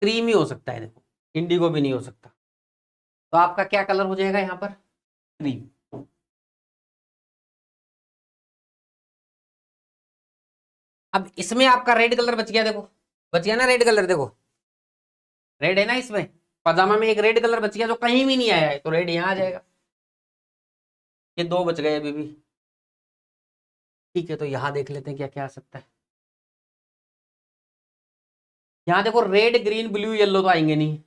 क्रीम ही हो सकता है, देखो इंडिगो भी नहीं हो सकता, तो आपका क्या कलर हो जाएगा यहाँ पर, क्रीम। अब इसमें आपका रेड कलर बच गया, देखो बच गया ना रेड कलर, देखो रेड है ना इसमें, पजामा में एक रेड कलर बच गया जो कहीं भी नहीं आया है, तो रेड यहाँ आ जाएगा। ये दो बच गए अभी भी। ठीक है, तो यहां देख लेते हैं क्या क्या आ सकता है। यहां देखो रेड ग्रीन ब्लू येलो तो आएंगे नहीं।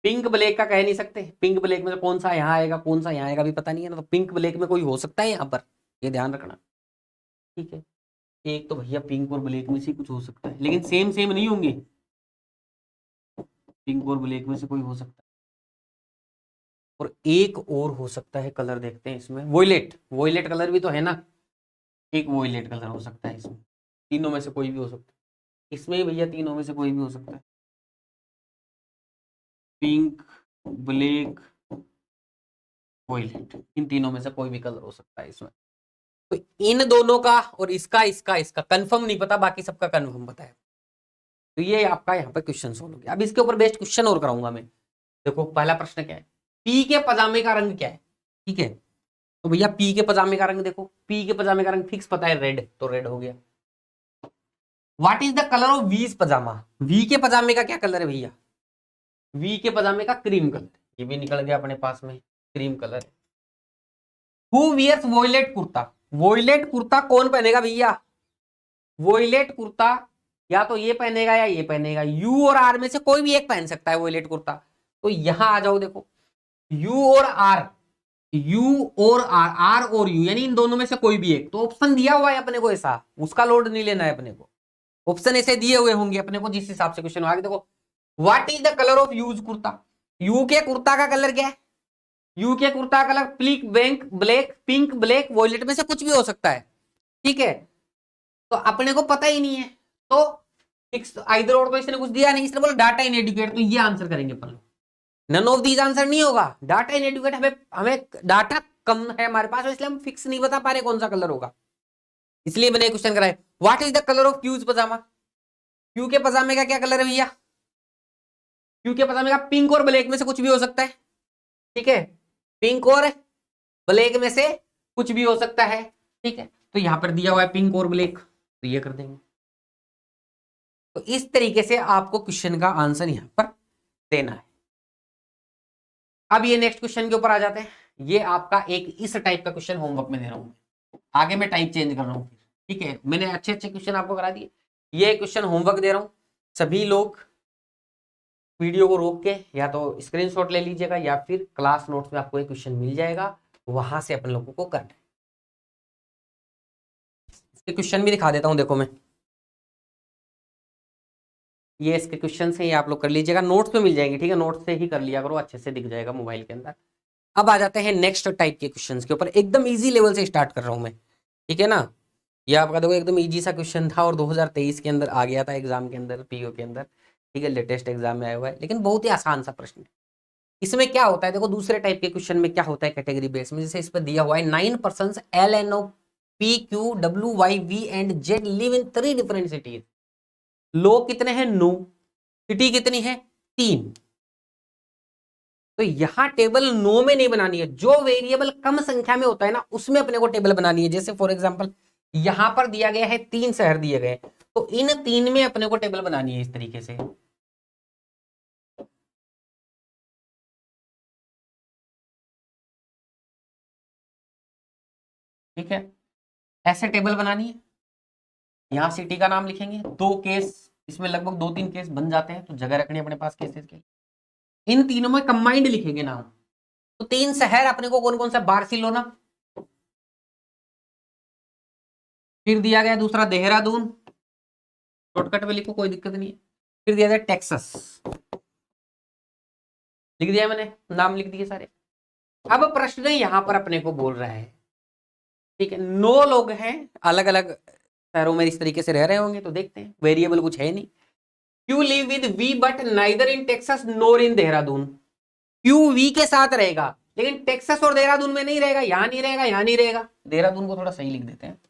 पिंक ब्लैक का कह नहीं सकते, पिंक ब्लैक में तो कौन सा यहाँ आएगा कौन सा यहाँ आएगा अभी पता नहीं है ना, तो पिंक ब्लैक में कोई हो सकता है यहाँ पर, ये ध्यान रखना। ठीक है, एक तो भैया पिंक और ब्लैक में से कुछ हो सकता है, लेकिन सेम सेम नहीं होंगे। पिंक और ब्लैक में से कोई हो सकता है, और एक और हो सकता है कलर, देखते हैं इसमें, वोयलेट, वोयलेट कलर भी तो है ना, एक वोयलेट कलर हो सकता है इसमें, तीनों में से कोई भी हो सकता है इसमें भैया, तीनों में से कोई भी हो सकता है। पिंक, ब्लैक, वोयलेट, इन तीनों में से कोई भी कलर हो सकता है इसमें। तो इन दोनों का और इसका इसका इसका कंफर्म नहीं पता, बाकी सबका कंफर्म पता है। तो ये आपका यहाँ पे क्वेश्चन सोल्व हो गया। अब इसके ऊपर बेस्ड क्वेश्चन और कराऊंगा मैं। देखो पहला प्रश्न क्या है, पी के पजामे का रंग क्या है। ठीक है, तो भैया पी के पजामे का रंग देखो, पी के पजामे का रंग फिक्स पता है रेड, तो रेड हो गया। What is the colour of वीज पजामा, वी के पजामे का क्या कलर है भैया, वी के पजामे का क्रीम कलर, ये भी निकल गया अपने पास में, cream colour. Who wears violet kurta, violet kurta कौन पहनेगा भैया, वॉयलेट कुर्ता या तो ये पहनेगा या ये पहनेगा, यू और आर में से कोई भी एक पहन सकता है वॉयलेट कुर्ता। तो यहां आ जाओ, देखो यू और आर, यू और आर, आर और यू, यानी इन दोनों में से कोई भी एक, तो ऑप्शन दिया हुआ है अपने को ऐसा, उसका लोड नहीं लेना है अपने को, ऑप्शन ऐसे दिए हुए होंगे अपने को जिस हिसाब से क्वेश्चन आगे। देखो what is the colour of use kurta, you के कुर्ता का कलर क्या है, यू के कुर्ता का colour pink, bank black, pink black violet में से कुछ भी हो सकता है। ठीक है, तो अपने को पता ही नहीं है, तो फिक्स आइदर और, तो इसने कुछ दिया नहीं, इसने बोला डाटा इन एडुकेट, तो ये आंसर करेंगे अपन। नन ऑफ दीज आंसर नहीं होगा, डाटा इन एडुकेट, हमें हमें डाटा कम है हमारे पास, इसलिए हम फिक्स नहीं बता पा रहे कौन सा कलर होगा, इसलिए मैंने क्वेश्चन कराया। What is the colour of Q's pyjama, Q के पजामे का क्या कलर है भैया, क्यू के पजामे का पिंक और ब्लैक में से कुछ भी हो सकता है। ठीक है, पिंक और ब्लैक में से कुछ भी हो सकता है। ठीक है, तो यहां पर दिया हुआ है पिंक और ब्लैक, तो ये कर देंगे। तो इस तरीके से आपको क्वेश्चन का आंसर यहां पर देना है। अब ये नेक्स्ट क्वेश्चन के ऊपर आ जाते हैं। ये आपका एक इस टाइप का क्वेश्चन होमवर्क में दे रहा हूं, आगे मैं टाइप चेंज कर रहा हूं। ठीक है, मैंने अच्छे अच्छे क्वेश्चन आपको करा दिए, ये क्वेश्चन होमवर्क दे रहा हूं। सभी लोग वीडियो को रोक के या तो स्क्रीनशॉट ले लीजिएगा, या फिर क्लास नोट्स में आपको एक क्वेश्चन मिल जाएगा, वहां से अपन लोगों को करना है। इसके क्वेश्चन भी दिखा देता हूं, देखो मैं, ये इसके क्वेश्चन है, ये आप लोग कर लीजिएगा, नोट्स पे मिल जाएंगे। ठीक है, नोट्स से ही कर लिया करो, अच्छे से दिख जाएगा मोबाइल के अंदर। अब आ जाते हैं नेक्स्ट टाइप के क्वेश्चंस के ऊपर, एकदम इजी लेवल से स्टार्ट कर रहा हूं मैं। ठीक है ना, ये आपका देखो एकदम इजी सा क्वेश्चन था, और 2023 के अंदर आ गया था एग्जाम के अंदर, पीओ के अंदर। ठीक है, लेटेस्ट एग्जाम में आया हुआ है, लेकिन बहुत ही आसान सा प्रश्न है। इसमें क्या होता है, देखो दूसरे टाइप के क्वेश्चन में क्या होता है कैटेगरी बेस में, जैसे इस पर दिया हुआ है 9 persons LNO PQWYV and Z live in 3 different cities. लोग कितने हैं 9, सिटी कितनी है 3। तो यहां टेबल 9 में नहीं बनानी है, जो वेरिएबल कम संख्या में होता है ना उसमें अपने को टेबल बनानी है। जैसे फॉर एग्जांपल यहां पर दिया गया है 3 शहर दिए गए, तो इन 3 में अपने को टेबल बनानी है इस तरीके से। ठीक है, ऐसे टेबल बनानी है। यहां सिटी का नाम लिखेंगे, 2 केस इसमें, लगभग 2-3 केस बन जाते हैं, तो जगह रखनी है अपने पास केसेस के। इन तीनों में कंबाइंड लिखेंगे नाम। तो 3 शहर अपने को कौन कौन सा, बार्सिलोना, फिर दिया गया दूसरा देहरादून, शॉर्टकट में लिखो कोई दिक्कत नहीं है, फिर दिया गया टेक्सास, लिख दिया मैंने, नाम लिख दिए सारे। अब प्रश्न यहां पर अपने को बोल रहा है, ठीक है 9 लोग हैं, अलग अलग शहरों में इस तरीके से रह रहे होंगे, तो देखते हैं, वेरिएबल कुछ है नहीं। Q live with V but neither in Texas nor in Dehradun, Q V के साथ रहेगा, लेकिन टेक्सास और देहरादून में नहीं रहेगा, यहां नहीं रहेगा, यहां नहीं रहेगा। देहरादून को थोड़ा सही लिख देते हैं,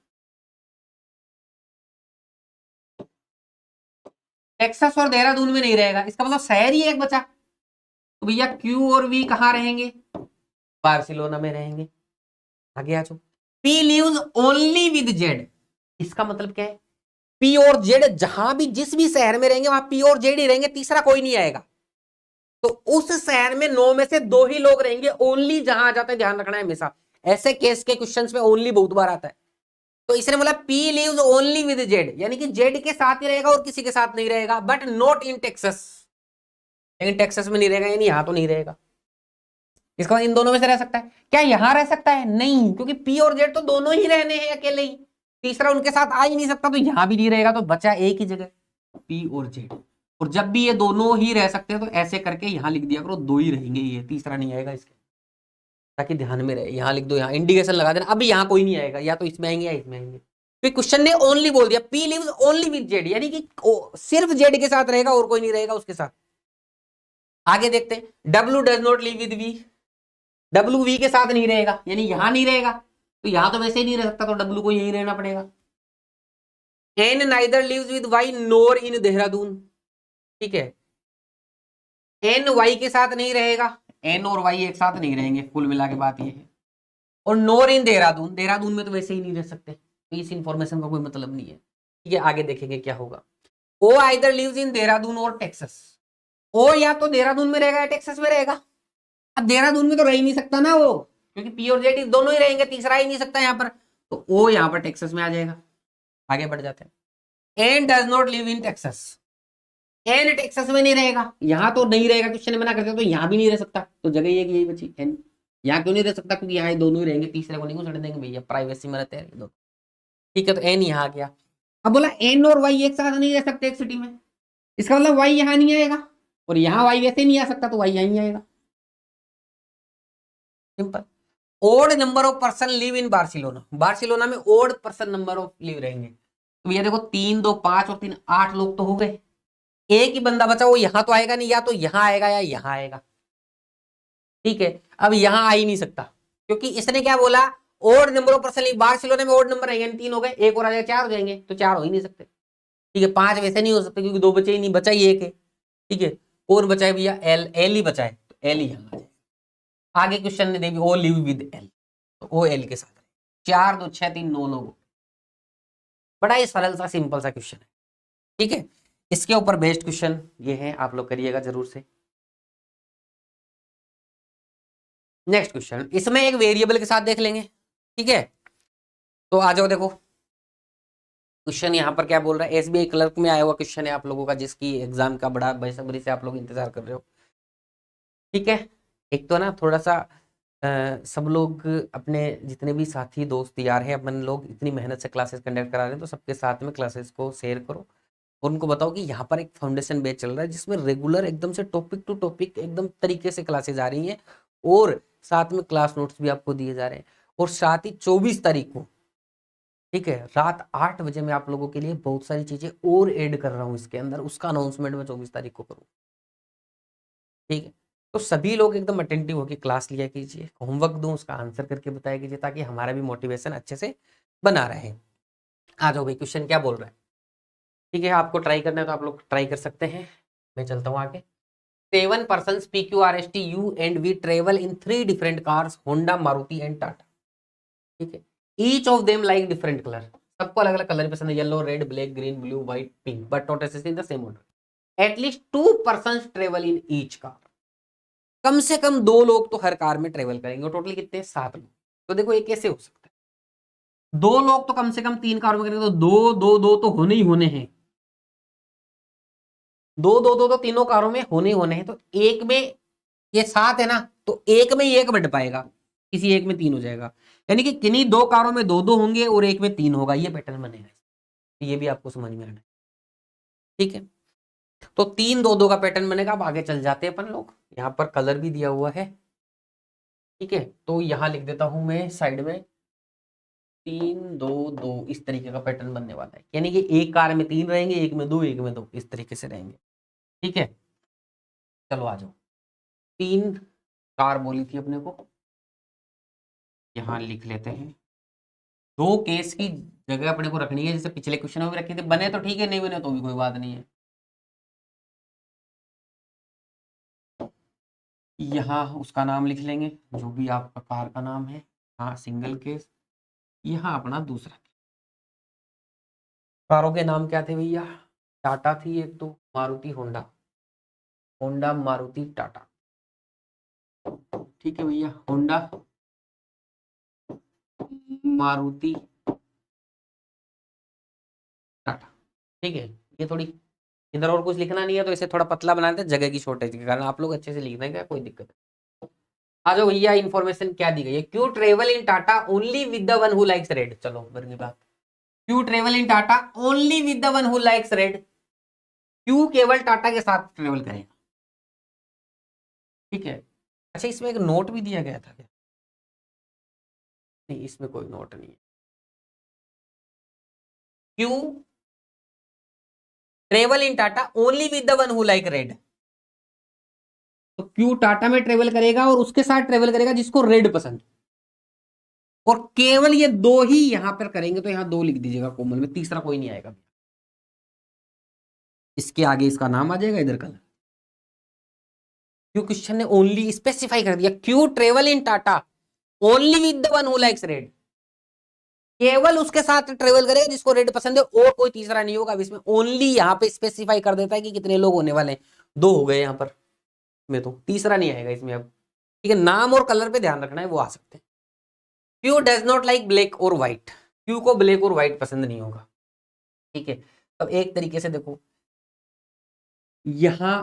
टेक्सास और देहरादून में नहीं रहेगा, इसका मतलब शहर ही एक बचा। तो भैया क्यू और वी कहां रहेंगे, बार्सिलोना में रहेंगे। आगे आ जाओ, P lives only with Z, इसका मतलब क्या है, पी और जेड जहां भी जिस भी शहर में रहेंगे वहां पी और जेड ही रहेंगे, तीसरा कोई नहीं आएगा। तो उस शहर में 9 में से 2 ही लोग रहेंगे, ओनली जहां आ जाता है, ध्यान रखना है हमेशा। ऐसे केस के क्वेश्चंस में ओनली बहुत बार आता है। तो इसने बोला P lives only with Z, यानी कि जेड के साथ ही रहेगा और किसी के साथ नहीं रहेगा, बट नॉट इन टेक्सास। लेकिन टेक्सास में नहीं रहेगा, यानी यहां तो नहीं रहेगा। इसका इन दोनों में से रह सकता है क्या? यहां रह सकता है? नहीं, क्योंकि पी और जेड तो दोनों ही रहने हैं अकेले ही, तीसरा उनके साथ आ ही नहीं सकता, तो यहां भी नहीं रहेगा, तो बचा एक ही जगह पी और जेड। और जब भी ये दोनों ही रह सकते हैं तो ऐसे करके यहां लिख दिया करो, 2 ही रहेंगे, ये तीसरा नहीं आएगा इसके, ताकि ध्यान में रहे। यहां लिख दो, यहां इंडिकेशन लगा देना, अब यहां कोई नहीं आएगा, या तो इसमें आएंगे या इसमें आएंगे। तो क्वेश्चन ने ओनली बोल दिया P lives only with Z, यानी कि सिर्फ जेड के साथ रहेगा और कोई नहीं रहेगा उसके साथ। आगे देखते हैं, W does not live with V, W V के साथ नहीं रहेगा, यानी यहां नहीं रहेगा, तो यहां तो वैसे ही नहीं रह सकता, तो डब्ल्यू को यही रहना पड़ेगा। N neither lives with Y nor in Dehradun, ठीक है, एन वाई के साथ नहीं रहेगा, एन और वाई एक साथ नहीं रहेंगे, कुल मिला के बात ये है। और नोर इन देहरादून, देहरादून में तो वैसे ही नहीं रह सकते, तो इस इंफॉर्मेशन का कोई मतलब नहीं है, ठीक है। आगे देखेंगे क्या होगा। ओ आइदर लिव्स इन देहरादून और टेक्सास, ओ या तो देहरादून में रहेगा या टेक्सास में रहेगा। अब देहरादून में तो रह ही नहीं सकता ना वो, क्योंकि पी और जेड दोनों ही रहेंगे, तीसरा ही नहीं सकता यहाँ पर, तो ओ यहाँ पर टेक्सास में आ जाएगा। आगे बढ़ जाते हैं, N does not live in Texas, N Texas में नहीं रहेगा, यहां तो नहीं रहेगा, क्वेश्चन मना करते तो यहां भी नहीं रह सकता, तो जगह यही बची एन। यहाँ क्यों नहीं रह सकता? क्योंकि यहाँ दोनों ही रहेंगे, तीसरे को नहीं घुसने देंगे भैया, प्राइवेसी में रहते हैं, ठीक है। तो एन यहाँ आ गया। अब बोला एन और वाई एक साथ नहीं रह सकते एक सिटी में, इसका मतलब वाई यहाँ नहीं आएगा, और यहाँ वाई वैसे नहीं आ सकता, तो वाई यहीं आएगा, simple. Odd number of person live in Barcelona, Barcelona में odd person number of live रहेंगे, तो भैया देखो 3 2 5 और 3 8 लोग तो हो गए, एक ही बंदा बचा, वो यहां तो आएगा नहीं, या तो यहां आएगा या यहां आएगा, ठीक है। अब यहां आ ही नहीं सकता, क्योंकि इसने क्या बोला, odd number of person live, Barcelona में ओड नंबर रहेंगे, 3 हो गए, एक और आ जाएगा, 4 हो जाएंगे, तो 4 हो ही नहीं सकते, ठीक है। 5 वैसे नहीं हो सकते, क्योंकि 2 बचे ही नहीं, बचा ही एक है, ठीक है। कौन बचा है भैया? एल, एल ही बचा है, तो एल ही यहां आ जाएगा। आगे क्वेश्चन ने देखिए, ओ लिव विद एल, तो ओ एल के साथ 4 2 6 3 9 लोग, बड़ा ही सरल सा सिंपल सा क्वेश्चन है, ठीक है। इसके ऊपर बेस्ड क्वेश्चन ये है, आप लोग करिएगा जरूर से। नेक्स्ट क्वेश्चन, इसमें एक वेरिएबल के साथ देख लेंगे, ठीक है। तो आ जाओ, देखो क्वेश्चन यहाँ पर क्या बोल रहा है, एसबीआई क्लर्क में आया हुआ क्वेश्चन है आप लोगों का, जिसकी एग्जाम का बड़ा बेसब्री से आप लोग इंतजार कर रहे हो, ठीक है। एक तो ना थोड़ा सा सब लोग अपने जितने भी साथी दोस्त यार हैं, अपन लोग इतनी मेहनत से क्लासेस कंडक्ट करा रहे हैं, तो सबके साथ में क्लासेस को शेयर करो और उनको बताओ कि यहाँ पर एक फाउंडेशन बैच चल रहा है, जिसमें रेगुलर एकदम से टॉपिक टू टॉपिक एकदम तरीके से क्लासेस आ रही हैं, और साथ में क्लास नोट्स भी आपको दिए जा रहे हैं। और साथ ही 24 तारीख को, ठीक है, रात 8 बजे मैं आप लोगों के लिए बहुत सारी चीजें और ऐड कर रहा हूँ इसके अंदर, उसका अनाउंसमेंट मैं 24 तारीख को करूँ, ठीक है। तो सभी लोग एकदम अटेंटिव होकर क्लास लिया कीजिए, होमवर्क दूं उसका आंसर करके बताया कीजिए, ताकि हमारा भी मोटिवेशन अच्छे से बना रहे। आ जाओ भाई, क्वेश्चन क्या बोल रहा है, ठीक है। आपको ट्राई करना है तो आप लोग ट्राई कर सकते हैं, मैं चलता हूँ आगे। 7 persons PQRST U and we travel in 3 different cars, Honda, Maruti and Tata, ठीक है। Each of them like different colour, सबको अलग अलग कलर पसंद है, yellow, red, black, green, blue, white, pink, but not necessary in the same order. At least 2 persons travel in each car, कम से कम 2 लोग तो हर कार में ट्रेवल करेंगे, और टोटल कितने? 7 लोग। तो देखो ये कैसे हो सकता है, 2 लोग तो कम से कम 3 कार में करेंगे, तो 2 2 2 तो होने ही होने हैं, 2 2 2 तो तीनों कारों में होने ही होने हैं, तो एक में ये 7 है ना, तो एक में ही 1 बढ़ पाएगा, किसी एक में 3 हो जाएगा, यानी कि किन्हीं 2 कारों में 2 2 होंगे और एक में 3 होगा, ये पैटर्न बनेगा, ये भी आपको समझ में आना है, ठीक है। तो 3 2 2 का पैटर्न बनेगा। अब आगे चल जाते हैं अपन लोग, यहाँ पर कलर भी दिया हुआ है, ठीक है। तो यहाँ लिख देता हूं मैं साइड में 3 2 2, इस तरीके का पैटर्न बनने वाला है, यानी कि एक कार में 3 रहेंगे, एक में 2, एक में 2, इस तरीके से रहेंगे, ठीक है। चलो आ जाओ, 3 कार बोली थी अपने को, यहाँ लिख लेते हैं। 2 केस की जगह अपने को रखनी है, जैसे पिछले क्वेश्चन में भी रखी थी, बने तो ठीक है, नहीं बने तो भी कोई बात नहीं है। यहाँ उसका नाम लिख लेंगे, जो भी आपका कार का नाम है, हाँ सिंगल केस, यहाँ अपना दूसरा, कारों के नाम क्या थे भैया? टाटा थी एक, तो मारुति होंडा, होंडा मारुति टाटा। ठीक है भैया, होंडा मारुति टाटा। ठीक है, ये थोड़ी इधर और कुछ लिखना नहीं है तो इसे थोड़ा पतला बनाते हैं जगह की शॉर्टेज के कारण। आप लोग अच्छे से लिख देंगे, कोई दिक्कत नहीं। आ जाओ भैया, इन्फॉर्मेशन क्या दी गई है? Q travel in Tata only with the one who likes red. चलो बरनी बात, Q travel in Tata only with the one who likes red. Q केवल टाटा के साथ ट्रेवल करेगा। ठीक है। अच्छा, इसमें एक नोट भी दिया गया था क्या? नहीं, इसमें कोई नोट नहीं है। Q travel in Tata only with the one who like red. तो क्यू टाटा में ट्रेवल करेगा और उसके साथ ट्रेवल करेगा जिसको रेड पसंद, और केवल ये दो ही यहां पर करेंगे। तो यहां दो लिख दीजिएगा कॉमन में, तीसरा कोई नहीं आएगा। इसके आगे इसका नाम आ जाएगा, इधर कलर। क्यों क्वेश्चन ने ओनली स्पेसिफाई कर दिया, Q travel in Tata only with the one who likes red. केवल उसके साथ ट्रेवल करेगा जिसको रेड पसंद है, और कोई तीसरा नहीं होगा। अब इसमें ओनली यहां पे स्पेसिफाई कर देता है कि कितने लोग होने वाले हैं। दो हो गए यहां पर में, तो तीसरा नहीं आएगा इसमें अब। ठीक है, नाम और कलर पे ध्यान रखना है, वो आ सकते हैं। Q does not like black और व्हाइट। क्यू को ब्लैक और व्हाइट पसंद नहीं होगा। ठीक है, अब एक तरीके से देखो, यहां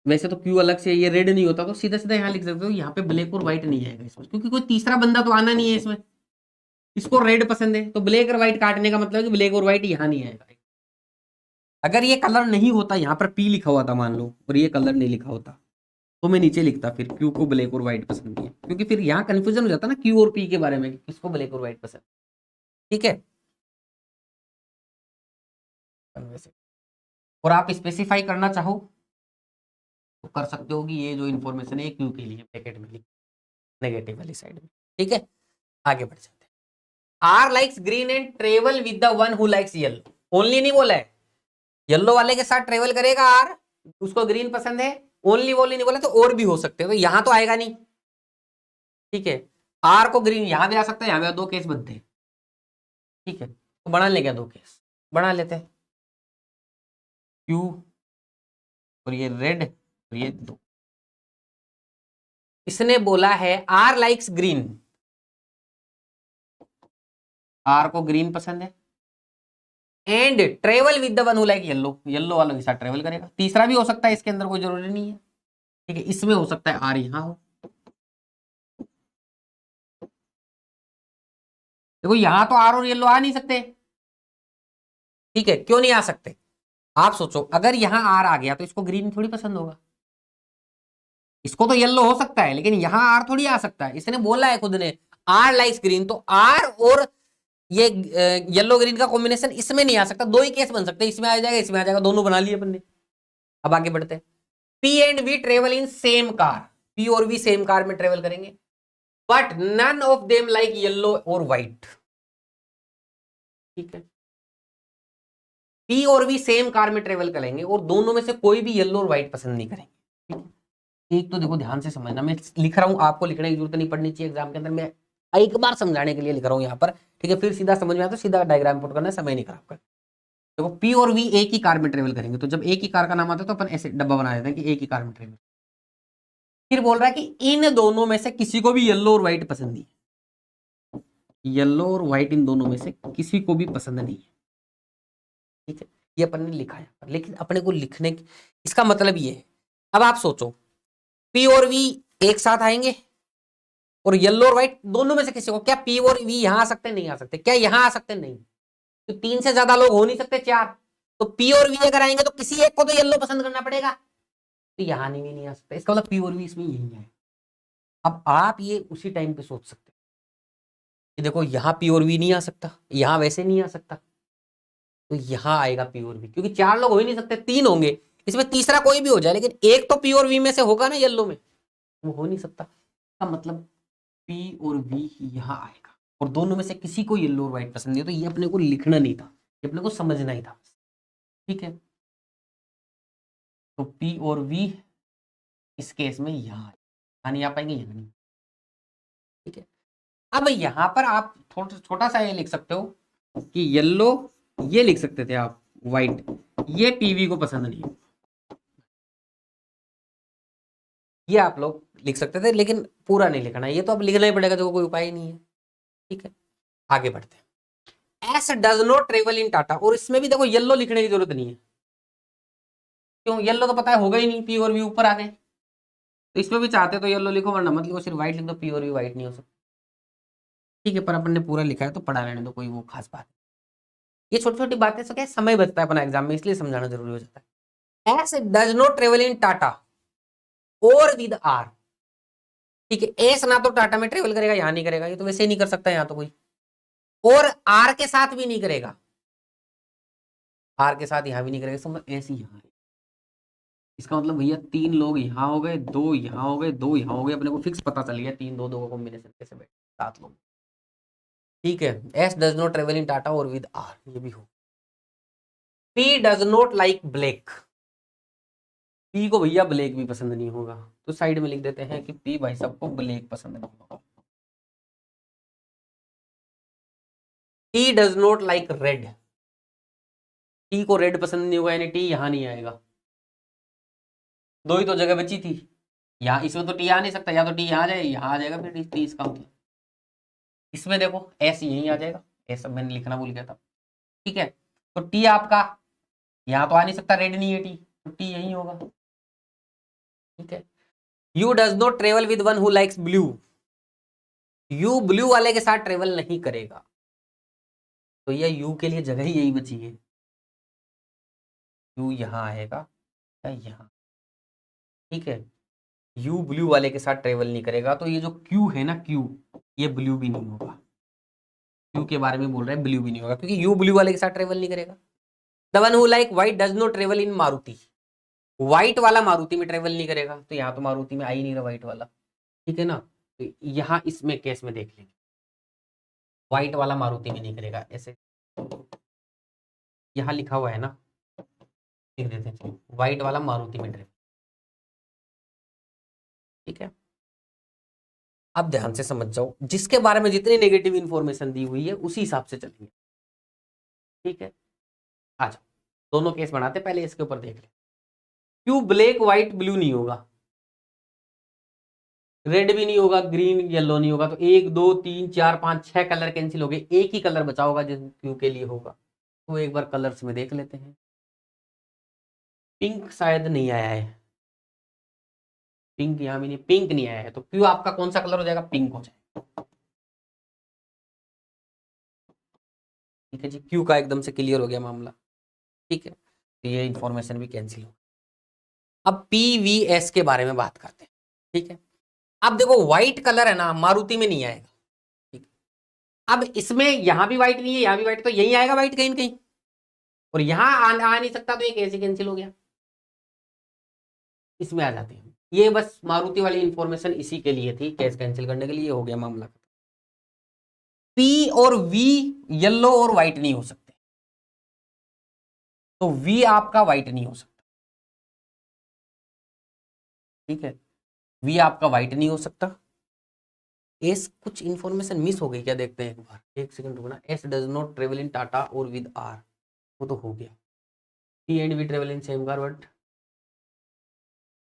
वैसे तो क्यू अलग से, ये रेड नहीं होता तो सीधा सीधा यहां लिख सकते हो, यहाँ पे ब्लैक और व्हाइट नहीं आएगा इसमें, क्योंकि कोई तीसरा बंदा तो आना नहीं है इसमें। इसको रेड पसंद है तो ब्लैक और व्हाइट काटने का मतलब है कि ब्लैक और व्हाइट यहां नहीं आएगा। अगर ये कलर नहीं होता, यहाँ पर पी लिखा हुआ था मान लो, और ये कलर नहीं लिखा होता, तो मैं नीचे लिखता फिर क्यू को ब्लैक और व्हाइट पसंद नहीं है, क्योंकि फिर यहाँ कंफ्यूजन हो जाता ना क्यू और पी के बारे में, किसको ब्लैक और व्हाइट पसंद। ठीक है, और आप स्पेसिफाई करना चाहो तो कर सकते हो कि ये जो इन्फॉर्मेशन है क्यू के लिए पैकेट में लिख, नेगेटिव वाली साइड में। ठीक है, आगे बढ़ जाते हैं। R likes green and travel with the one who likes yellow. Only नहीं बोला है, येलो वाले के साथ ट्रेवल करेगा आर, उसको ग्रीन पसंद है। ओनली वोनली नहीं बोला, तो और भी हो सकते हैं, तो यहां तो आएगा नहीं। ठीक है, आर को ग्रीन यहां भी आ सकता है, यहां भी दो केस बनते हैं। ठीक है, तो बना लेंगे दो केस, बना लेते हैं। क्यू और ये रेड और ये दो। इसने बोला है आर लाइक्स ग्रीन, आर को ग्रीन पसंद है, and travel with the one who like yellow, yellow वालों के साथ ट्रेवल करेगा। तीसरा भी हो सकता है, इसके अंदर कोई जरूरी नहीं है। ठीक है, इसमें हो सकता है आर यहां हो। देखो यहां तो आर और येलो आ नहीं सकते। ठीक है, क्यों नहीं आ सकते? आप सोचो, अगर यहां आर आ गया तो इसको ग्रीन थोड़ी पसंद होगा। इसको तो येलो हो सकता है, लेकिन यहां आर थोड़ी आ सकता है। इसने बोला है खुद ने आर लाइक्स ग्रीन, तो आर और ये येलो ग्रीन का कॉम्बिनेशन इसमें नहीं आ सकता। दो ही केस बन सकते हैं, इसमें आ जाएगा, इसमें आ जाएगा, दोनों बना लिए अपन ने। अब आगे बढ़ते हैं। P and V travel in same car, P और वी सेम कार में ट्रेवल करेंगे, but none of them like yellow और व्हाइट। ठीक है, पी और वी सेम कार में ट्रेवल करेंगे और दोनों में से कोई भी येलो और व्हाइट पसंद नहीं करेंगे। ठीक है, एक तो देखो ध्यान से समझना, मैं लिख रहा हूं, आपको लिखने की जरूरत नहीं पड़नी चाहिए एग्जाम के अंदर, मैं एक बार समझाने के लिए लिख रहा हूं यहां पर। ठीक है, फिर सीधा समझ में आता तो सीधा डायग्राम पुट करना, समय नहीं खराब कर। देखो पी और वी एक ही कार में ट्रेवल करेंगे, तो जब एक ही कार का नाम आता है तो अपन ऐसे डब्बा बना देते हैं कि एक ही कार में ट्रेवल। फिर बोल रहा है कि इन दोनों में से किसी को भी येलो और व्हाइट पसंद नहीं है, येलो और व्हाइट इन दोनों में से किसी को भी पसंद नहीं है। ठीक है, ये अपन ने लिखा है, लेकिन अपने को लिखने इसका मतलब ये है। अब आप सोचो, पी और वी एक साथ आएंगे और येलो और व्हाइट दोनों में से किसी को, क्या पी और वी यहां आ सकते हैं? नहीं आ सकते। क्या यहां आ सकते? नहीं। तो तीन से ज्यादा लोग हो नहीं सकते, चार। तो पी और वी अगर आएंगे तो किसी एक को तो येलो पसंद करना पड़ेगा, तो यहां नहीं आ सकता। इसका मतलब पी और वी इसमें यही है। अब आप ये उसी टाइम पे सोच सकते हो कि देखो यहां पी और वी नहीं आ सकता, यहां वैसे नहीं आ सकता, तो यहां आएगा पी और वी, क्योंकि चार लोग हो ही नहीं सकते, तीन होंगे। इसमें तीसरा कोई भी हो जाए, लेकिन एक तो पी और वी में से होगा ना येलो में, वो हो नहीं सकता। इसका मतलब पी और वी यहां आएगा, और दोनों में से किसी को येलो और व्हाइट पसंद नहीं है, तो ये अपने को लिखना नहीं था, ये अपने को समझना ही था। ठीक है, तो पी और वी इस केस में यहां नहीं आ पाएंगे, यहां नहीं। ठीक है, अब यहां पर आप छोटा सा ये लिख सकते हो कि येलो ये लिख सकते थे आप व्हाइट, ये पीवी को पसंद नहीं है, ये आप लोग लिख सकते थे, लेकिन पूरा नहीं लिखना, ये तो अब लिखना ही पड़ेगा, तो कोई उपाय ही नहीं है। ठीक है, आगे बढ़ते हैं। S does not travel in Tata, और इसमें भी देखो येलो लिखने की जरूरत नहीं है, क्यों, येलो तो पता है होगा ही नहीं, पी और वी ऊपर आ गए, तो इसमें भी चाहते तो येलो लिखो, वरना मत लिखो, सिर्फ व्हाइट लिख दो, पी और वी व्हाइट नहीं हो सकता। ठीक है, पर अपन ने पूरा लिखा है तो पढ़ा लेने दो, कोई वो खास बात। ये छोटी छोटी बातें से क्या समय बचता है अपना एग्जाम में, इसलिए समझाना जरूरी हो जाता है। S does not travel in Tata और विद आर। ठीक है, एस ना तो टाटा में ट्रेवल करेगा, यहां नहीं करेगा, ये तो वैसे ही नहीं कर सकता यहां तो कोई, और आर के साथ भी नहीं करेगा, आर के साथ यहां भी नहीं करेगा, समझ ऐसे ही यहां है। इसका मतलब भैया 3 लोग यहाँ हो गए, 2 यहाँ हो गए, 2 यहाँ हो गए, अपने को फिक्स पता चल गया 3 2 2 का कॉम्बिनेशन कैसे बैठे, 7 लोग। ठीक है, S does not travel in Tata और विद आर, ये भी हो। P does not like black, P को भैया ब्लैक भी पसंद नहीं होगा, तो साइड में लिख देते हैं कि पी भाई सबको ब्लैक पसंद नहीं होगा। T does not like red, T को रेड पसंद नहीं होगा, यानी टी यहां नहीं आएगा, 2 ही तो जगह बची थी, यहाँ इसमें तो टी आ नहीं सकता, या तो टी यहाँ आ जाए, यहाँ आ जाएगा, फिर टी इसका मतलब इसमें देखो एस यहीं आ जाएगा, एस मैंने लिखना भूल गया था। ठीक है, तो टी आपका यहाँ तो आ नहीं सकता, रेड नहीं है टी, तो टी यही होगा। ठीक है, you does not travel with one who likes blue, you blue वाले के साथ ट्रेवल नहीं करेगा, तो ये यू के लिए जगह ही यही बची है, यू यहाँ आएगा या यहाँ। ठीक है, यू ब्लू वाले के साथ ट्रेवल नहीं करेगा, तो ये जो क्यू है ना, क्यू, ये ब्लू भी नहीं होगा, क्यू के बारे में बोल रहे हैं, ब्लू भी नहीं होगा, क्योंकि यू ब्लू वाले के साथ ट्रेवल नहीं करेगा। The one who like white does not travel in Maruti, white वाला मारुति में ट्रेवल नहीं करेगा, तो यहाँ तो मारुति में आ ही नहीं रहा व्हाइट वाला। ठीक है ना, तो यहाँ इसमें केस में देख लेंगे, व्हाइट वाला मारुति में नहीं करेगा, ऐसे यहाँ लिखा हुआ है ना, लिख देते हैं व्हाइट वाला मारुति में ट्रेवल। ठीक है, अब ध्यान से समझ जाओ, जिसके बारे में जितनी नेगेटिव इंफॉर्मेशन दी हुई है उसी हिसाब से चलेंगे। ठीक है, आ जाओ, दोनों केस बनाते, पहले इसके ऊपर देख ले। क्यों ब्लैक व्हाइट ब्लू नहीं होगा, रेड भी नहीं होगा, ग्रीन येलो नहीं होगा, तो 1 2 3 4 5 6 कलर कैंसिल हो गए, एक ही कलर बचा होगा जो क्यू के लिए होगा, तो एक बार कलर्स में देख लेते हैं। पिंक शायद नहीं आया है, पिंक यहाँ भी नहीं, पिंक नहीं आया है, तो क्यू आपका कौन सा कलर हो जाएगा, पिंक हो जाएगा। ठीक है जी, क्यू का एकदम से क्लियर हो गया मामला। ठीक है, तो ये इंफॉर्मेशन भी कैंसिल हो। अब पीवीएस के बारे में बात करते हैं। ठीक है, अब देखो व्हाइट कलर है ना, मारुति में नहीं आएगा। ठीक, अब इसमें यहां भी व्हाइट नहीं है, यहां भी व्हाइट, तो यही आएगा व्हाइट कहीं कहीं, और यहां आ नहीं सकता, तो ये कैसे कैंसिल हो गया, इसमें आ जाते हैं। ये बस मारुति वाली इंफॉर्मेशन इसी के लिए थी, केस कैंसिल करने के लिए, हो गया मामला। पी और वी येलो और व्हाइट नहीं हो सकते, तो वी आपका व्हाइट नहीं हो सकता। ठीक है, वी आपका व्हाइट नहीं हो सकता। एस कुछ इंफॉर्मेशन मिस हो गई क्या, देखते हैं एक बार, एक सेकंड रुकना। S does not travel in Tata और विद आर, वो तो हो गया। T and V travel in same car, but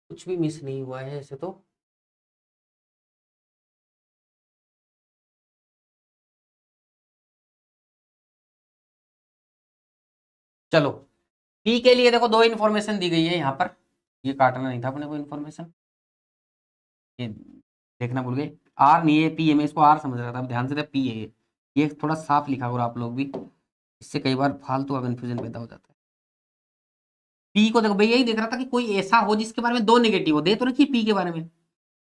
कुछ भी मिस नहीं हुआ है ऐसे तो। चलो, पी के लिए देखो 2 इंफॉर्मेशन दी गई है यहाँ पर, ये काटना नहीं था अपने को इंफॉर्मेशन, ये देखना भूल गए। आर नहीं है, पी है, मैं इसको आर समझ रहा था, अब ध्यान से पी है, ये थोड़ा साफ लिखा करो आप लोग भी, इससे कई बार फालतू का कंफ्यूजन पैदा हो जाता है। पी को देखो भाई, यही देख रहा था कि कोई ऐसा हो जिसके बारे में 2 नेगेटिव हो, दे तो रखिए पी के बारे में।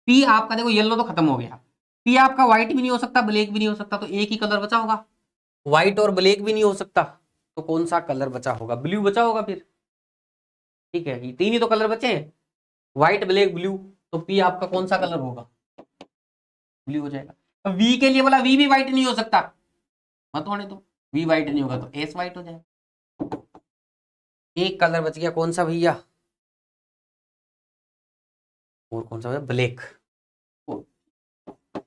पी आपका देखो येलो तो खत्म हो गया, पी आपका व्हाइट भी नहीं हो सकता, ब्लैक भी नहीं हो सकता, तो एक ही कलर बचा होगा। व्हाइट और ब्लैक भी नहीं हो सकता, तो कौन सा कलर बचा होगा, ब्लू बचा होगा फिर। ठीक है, ये 3 ही तो कलर बचे हैं, व्हाइट ब्लैक ब्लू, तो पी आपका कौन सा कलर होगा, ब्लू हो जाएगा। तो वी के लिए बोला, वी भी व्हाइट नहीं हो सकता, मत होने दो, वी व्हाइट नहीं होगा, तो एस व्हाइट हो जाएगा। एक कलर बच गया, कौन सा भैया, और कौन सा, ब्लैक,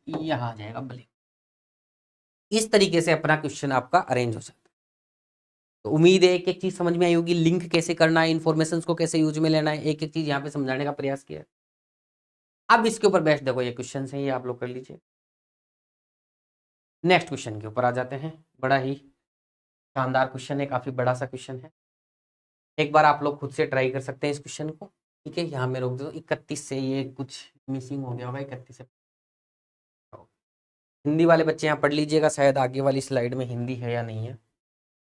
यहां आ जाएगा ब्लैक। इस तरीके से अपना क्वेश्चन आपका अरेंज हो सकता है। तो उम्मीद है एक एक चीज समझ में आई होगी, लिंक कैसे करना है, इन्फॉर्मेशन को कैसे यूज में लेना है, एक एक चीज यहाँ पे समझाने का प्रयास किया है। अब इसके ऊपर बेस्ट देखो ये क्वेश्चन है, ये आप लोग कर लीजिए। नेक्स्ट क्वेश्चन के ऊपर आ जाते हैं। बड़ा ही शानदार क्वेश्चन है, काफी बड़ा सा क्वेश्चन है। एक बार आप लोग खुद से ट्राई कर सकते हैं इस क्वेश्चन को। ठीक है, यहाँ में रोक दो 31 से, ये कुछ मिसिंग हो गया होगा 31 से। हिंदी वाले बच्चे यहाँ पढ़ लीजिएगा, शायद आगे वाली स्लाइड में हिंदी है या नहीं है।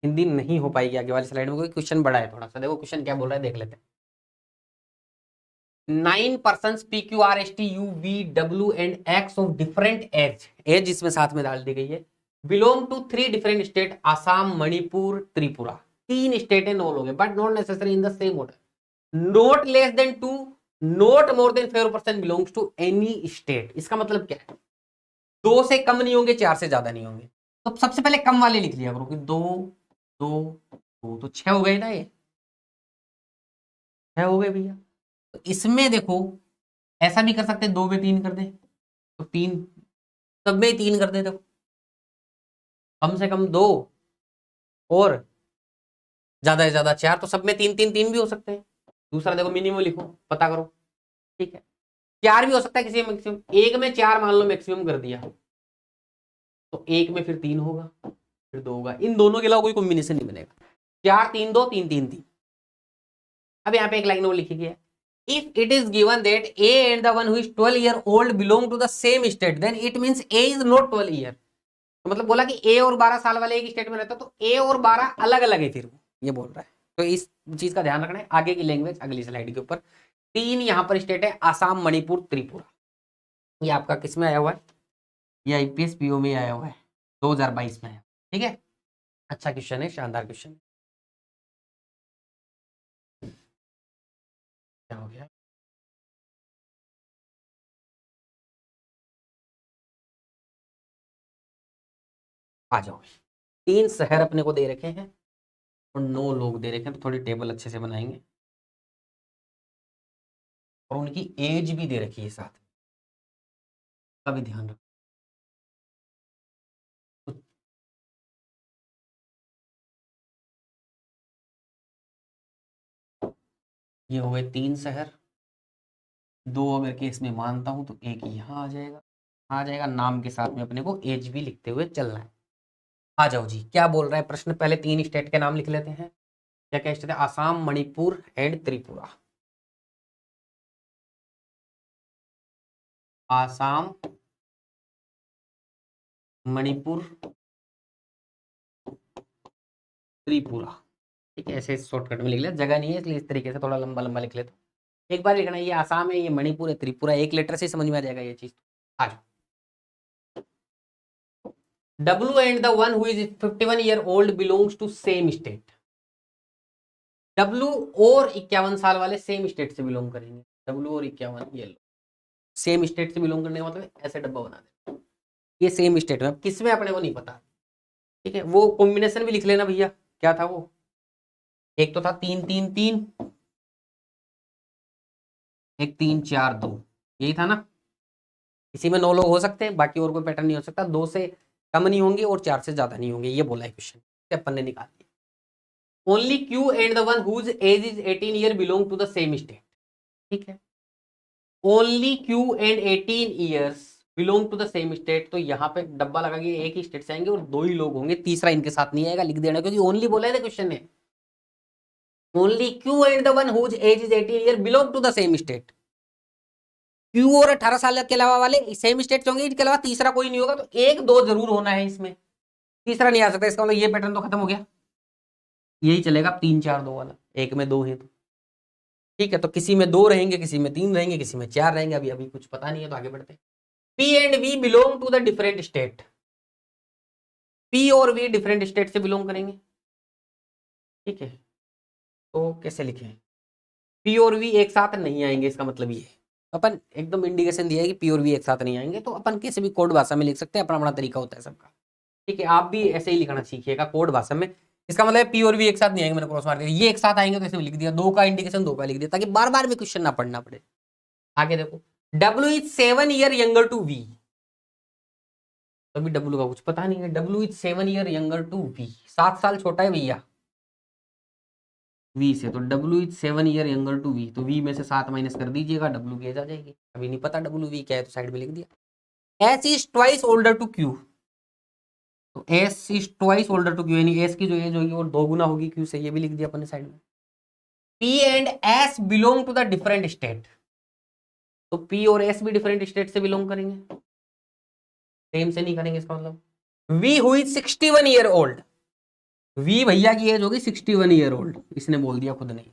हिंदी नहीं हो पाएगी आगे वाली स्लाइड में, क्योंकि क्वेश्चन बड़ा है थोड़ा सा। देखो क्वेश्चन क्या बोल रहा है, देख लेते हैं। 9 persons PQRSTUVW and X of different age इसमें साथ में डाल दी गई है, belong to 3 different state, Assam, Manipur, Tripura. 3 state है, 9 लोग हैं, but not necessary in the same order, not less than 2, not more than 4% belongs to any state. इसका मतलब क्या है, 2 से कम नहीं होंगे, 4 से ज्यादा नहीं होंगे। तो सबसे पहले कम वाले लिख लिया करो कि 2 2 2, तो 6 हो गए ना, ये 6 हो गए भैया। तो इसमें देखो ऐसा भी कर सकते हैं, 2 में 3 कर दे, तो 3 सब में 3 कर दे। देखो कम से कम 2 और ज्यादा से ज्यादा 4, तो सब में 3 3 3 भी हो सकते हैं। दूसरा देखो मिनिमम लिखो, पता करो। ठीक है, 4 भी हो सकता है किसी में मैक्सिमम, एक में 4 मान लो मैक्सिमम कर दिया, तो एक में फिर 3 होगा, फिर 2 होगा। इन दोनों के अलावा कोई कॉम्बिनेशन नहीं बनेगा। 4 3 2 3 3 3। अब यहाँ पे एक लाइन और लिखी गई है, if it is given that A and the one who is 12 year old belong to the same state, then it means A is not 12 year। तो मतलब बोला कि A और 12 साल वाले एक स्टेट में रहता, तो A और 12 अलग अलग है, फिर ये बोल रहा है। तो इस चीज का ध्यान रखना है। आगे की लैंग्वेज अगली स्लाइड के ऊपर। 3 यहाँ पर स्टेट है, आसाम, मणिपुर, त्रिपुरा। ये आपका किस में आया हुआ है, ये IPS PO में आया हुआ है, 2022 में आया। ठीक है, अच्छा क्वेश्चन है, शानदार क्वेश्चन। क्या हो गया, आ जाओ। 3 शहर अपने को दे रखे हैं और 9 लोग दे रखे हैं, तो थोड़ी टेबल अच्छे से बनाएंगे। और उनकी एज भी दे रखी है साथ, का भी ध्यान रखो। ये हो गए 3 शहर, 2 अगर केस में मानता हूं तो एक यहाँ आ जाएगा नाम के साथ में, अपने को एज भी लिखते हुए चलना है। आ जाओ जी, क्या बोल रहा है प्रश्न, पहले 3 स्टेट के नाम लिख लेते हैं। क्या क्या स्टेट है, आसाम, मणिपुर एंड त्रिपुरा। आसाम, मणिपुर, त्रिपुरा। ठीक है, ऐसे शॉर्टकट में लिख लिया, जगह नहीं है इसलिए इस तरीके से थोड़ा लंबा लंबा लिख लेता हूँ। एक बार लिखना, ये आसाम है, ये मणिपुर है, त्रिपुरा, एक लेटर से समझ में आ जाएगा ये चीज। आ जाओ। W and the one who is 51 year old belongs to same state। W और 51 साल वाले सेम स्टेट से बिलोंग करेंगे। W और 51, ये लो, सेम स्टेट से बिलोंग करने का मतलब ऐसे डब्बा बना दे, ये सेम स्टेट में। अब किसमें अपने को नहीं पता। ठीक है, वो कॉम्बिनेशन भी लिख लेना भैया, क्या था वो, एक तो था 3 3 3, एक 3 4 2, यही था ना। इसी में 9 लोग हो सकते हैं, बाकी और कोई पैटर्न नहीं हो सकता। 2 से कम नहीं होंगे और 4 से ज्यादा नहीं होंगे, ये बोला है क्वेश्चन, अपन ने निकाल दिया। Only Q and the one whose age is 18 year belong to the same state. ठीक है, only Q and 18 years belong to the same state, तो यहाँ पे डब्बा लगा के एक ही स्टेट से आएंगे और 2 ही लोग होंगे, तीसरा इनके साथ नहीं आएगा, लिख देना, क्योंकि ओनली बोला है ना क्वेश्चन ने। Only Q and the one whose age is 18 year belong to the same state. Q और 18 साल के अलावा वाले सेम स्टेट होंगे, इनके अलावा तीसरा कोई नहीं होगा, तो 1 2 जरूर होना है इसमें, तीसरा नहीं आ सकता। इसका मतलब ये पैटर्न तो खत्म हो गया, यही चलेगा 3 4 2 वाला, एक में 2 है तो। ठीक है, तो किसी में 2 रहेंगे, किसी में 3 रहेंगे, किसी में 4 रहेंगे, अभी अभी कुछ पता नहीं है, तो आगे बढ़ते हैं। P and V belong to the different state. P और V डिफरेंट स्टेट से बिलोंग करेंगे। ठीक है, तो कैसे लिखें, P और V एक साथ नहीं आएंगे, इसका मतलब ये अपन एकदम इंडिकेशन दिया है कि P और V एक साथ नहीं आएंगे, तो अपन कैसे भी कोड भाषा में लिख सकते हैं, अपना अपना तरीका होता है सबका। ठीक है, आप भी ऐसे ही लिखना सीखिएगा कोड भाषा में। इसका मतलब P और V एक साथ नहीं आएंगे, मैंने क्रॉस मार दिया, ये एक साथ आएंगे तो ऐसे लिख दिया, 2 का इंडिकेशन 2 का लिख दिया, ताकि बार बार भी क्वेश्चन ना पढ़ना पड़े। आगे देखो, W is 7 year younger to V। अभी W का कुछ पता नहीं है, W is 7 year younger to V, 7 साल छोटा है भैया। वी से, तो W is 7 year younger to V, तो वी में से 7 माइनस कर दीजिएगा, डब्ल्यू की एज आ जाएगी। अभी नहीं पता डब्ल्यू वी क्या है तो साइड में लिख दिया। S is twice older to Q, तो S is twice older to Q, यानी एस की जो एज होगी वो 2 गुना होगी क्यू से, ये भी लिख दिया अपने साइड में। P and S belong to the different state, तो पी और एस भी डिफरेंट स्टेट से बिलोंग करेंगे, सेम से नहीं करेंगे, इसका मतलब V who is 61 year old, V भैया की एज होगी 61 ईयर ओल्ड, इसने बोल दिया खुद नहीं,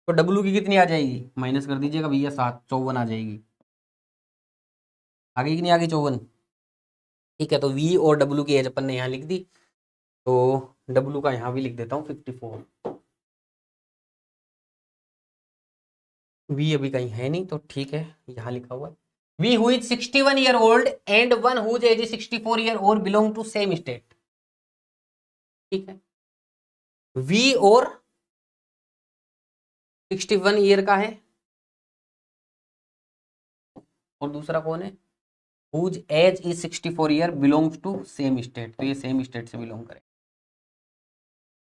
तो डब्ल्यू की कितनी आ जाएगी, माइनस कर दीजिएगा भैया 7, 54 आ जाएगी। आगे की नहीं, आगे 54। ठीक है, तो वी और डब्ल्यू की एज अपन ने यहाँ लिख दी, तो डब्ल्यू का यहाँ भी लिख देता हूँ 54। वी अभी कहीं है नहीं तो ठीक है, यहाँ लिखा हुआ है V who is 61 year old and one whose age is 64 year और बिलोंग टू सेम स्टेट। ठीक है, वी और 61 ईयर का है, और दूसरा कौन है, whose age is 64 year belongs to same state, तो ये सेम स्टेट से बिलोंग करे,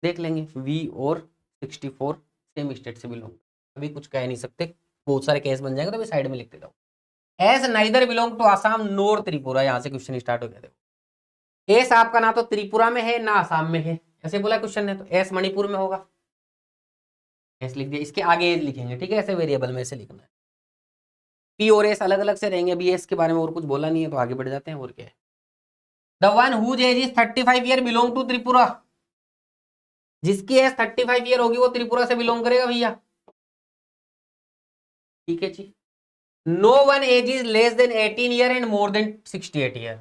देख लेंगे वी और 64 सेम स्टेट से बिलोंग, अभी कुछ कह नहीं सकते, बहुत सारे केस बन जाएंगे, तो अभी साइड में लिख देता हूँ। S neither belong to Assam nor Tripura, यहां से क्वेश्चन स्टार्ट हो गया। देखो एस आपका ना तो त्रिपुरा में है ना आसाम में है, ऐसे बोला क्वेश्चन ने, तो एस मणिपुर में होगा, एस लिख दिया, इसके आगे एज लिखेंगे। ठीक है, ऐसे वेरिएबल में से लिखना है। पी और एस अलग अलग से रहेंगे, अभी एस के बारे में और कुछ बोला नहीं है तो आगे बढ़ जाते हैं। और क्या है, the one whose age is 35 year belong to Tripura, जिसकी एज 35 ईयर होगी वो त्रिपुरा से बिलोंग करेगा भैया। ठीक है जी, no one age is less than 18 year and more than 68 year,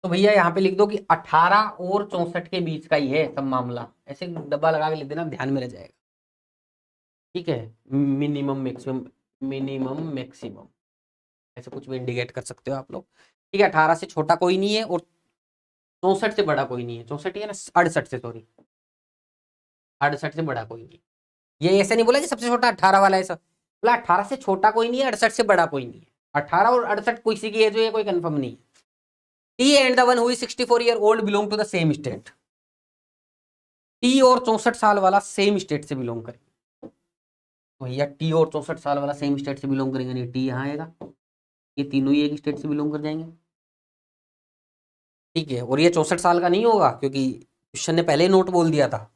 तो भैया यहाँ पे लिख दो कि 18 और 64 के बीच का ही है सब मामला, ऐसे डब्बा लगा के लिख देना, ध्यान में रह जाएगा। ठीक है, मिनिमम मैक्सिमम, मिनिमम मैक्सिमम, ऐसे कुछ भी इंडिकेट कर सकते हो आप लोग। ठीक है, 18 से छोटा कोई नहीं है और 64 से बड़ा कोई नहीं है, 64 है ना, 68 से, सॉरी 68 से बड़ा कोई नहीं। ये ऐसे नहीं बोला कि सबसे छोटा 18 वाला, ऐसा बोला 18 से छोटा कोई नहीं है, 68 से बड़ा कोई नहीं है, 18 और 68 किसी की एज है कोई कंफर्म नहीं है। T and the one who is 64 year old belong to the same state, T और 64 साल वाला सेम स्टेट से बिलोंग करेंगे, तो भैया टी और 64 साल वाला सेम स्टेट से बिलोंग करेंगे, नहीं टी यहाँ आएगा, ये तीनों ही एक स्टेट से बिलोंग कर जाएंगे। ठीक है, और ये 64 साल का नहीं होगा क्योंकि क्वेश्चन ने पहले ही नोट बोल दिया था।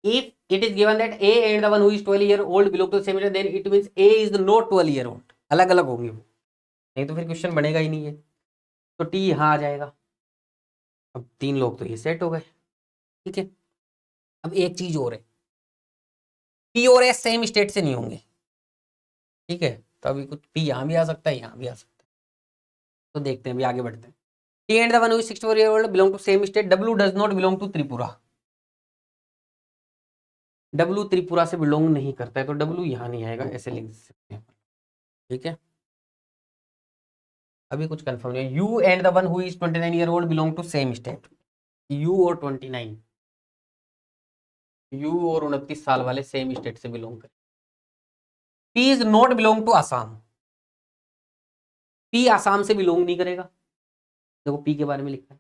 If it is given that A and the one who is 12 year old belong to the same then it means A is not 12 year old, अलग अलग होंगे वो, नहीं तो फिर क्वेश्चन बनेगा ही नहीं है, तो टी यहाँ आ जाएगा। अब 3 लोग तो ये सेट हो गए। ठीक है, अब एक चीज और है, पी और एस सेम स्टेट से नहीं होंगे। ठीक है, तो अभी कुछ पी यहाँ भी आ सकता है, यहाँ भी आ सकता है, तो देखते हैं, अभी आगे बढ़ते हैं। T and the one who is 64 year old belong to same state, W does not belong to Tripura, W Tripura से बिलोंग नहीं करता है, तो डब्ल्यू यहाँ नहीं आएगा, ऐसे लिख सकते हैं। ठीक है, अभी कुछ कंफर्म नहीं। U and the one who is 29 year old belong to same state, U और 29, यू और 29 साल वाले सेम स्टेट से बिलोंग करें। P is not belong to Assam, P Assam से बिलोंग नहीं करेगा, देखो पी के बारे में लिखा है,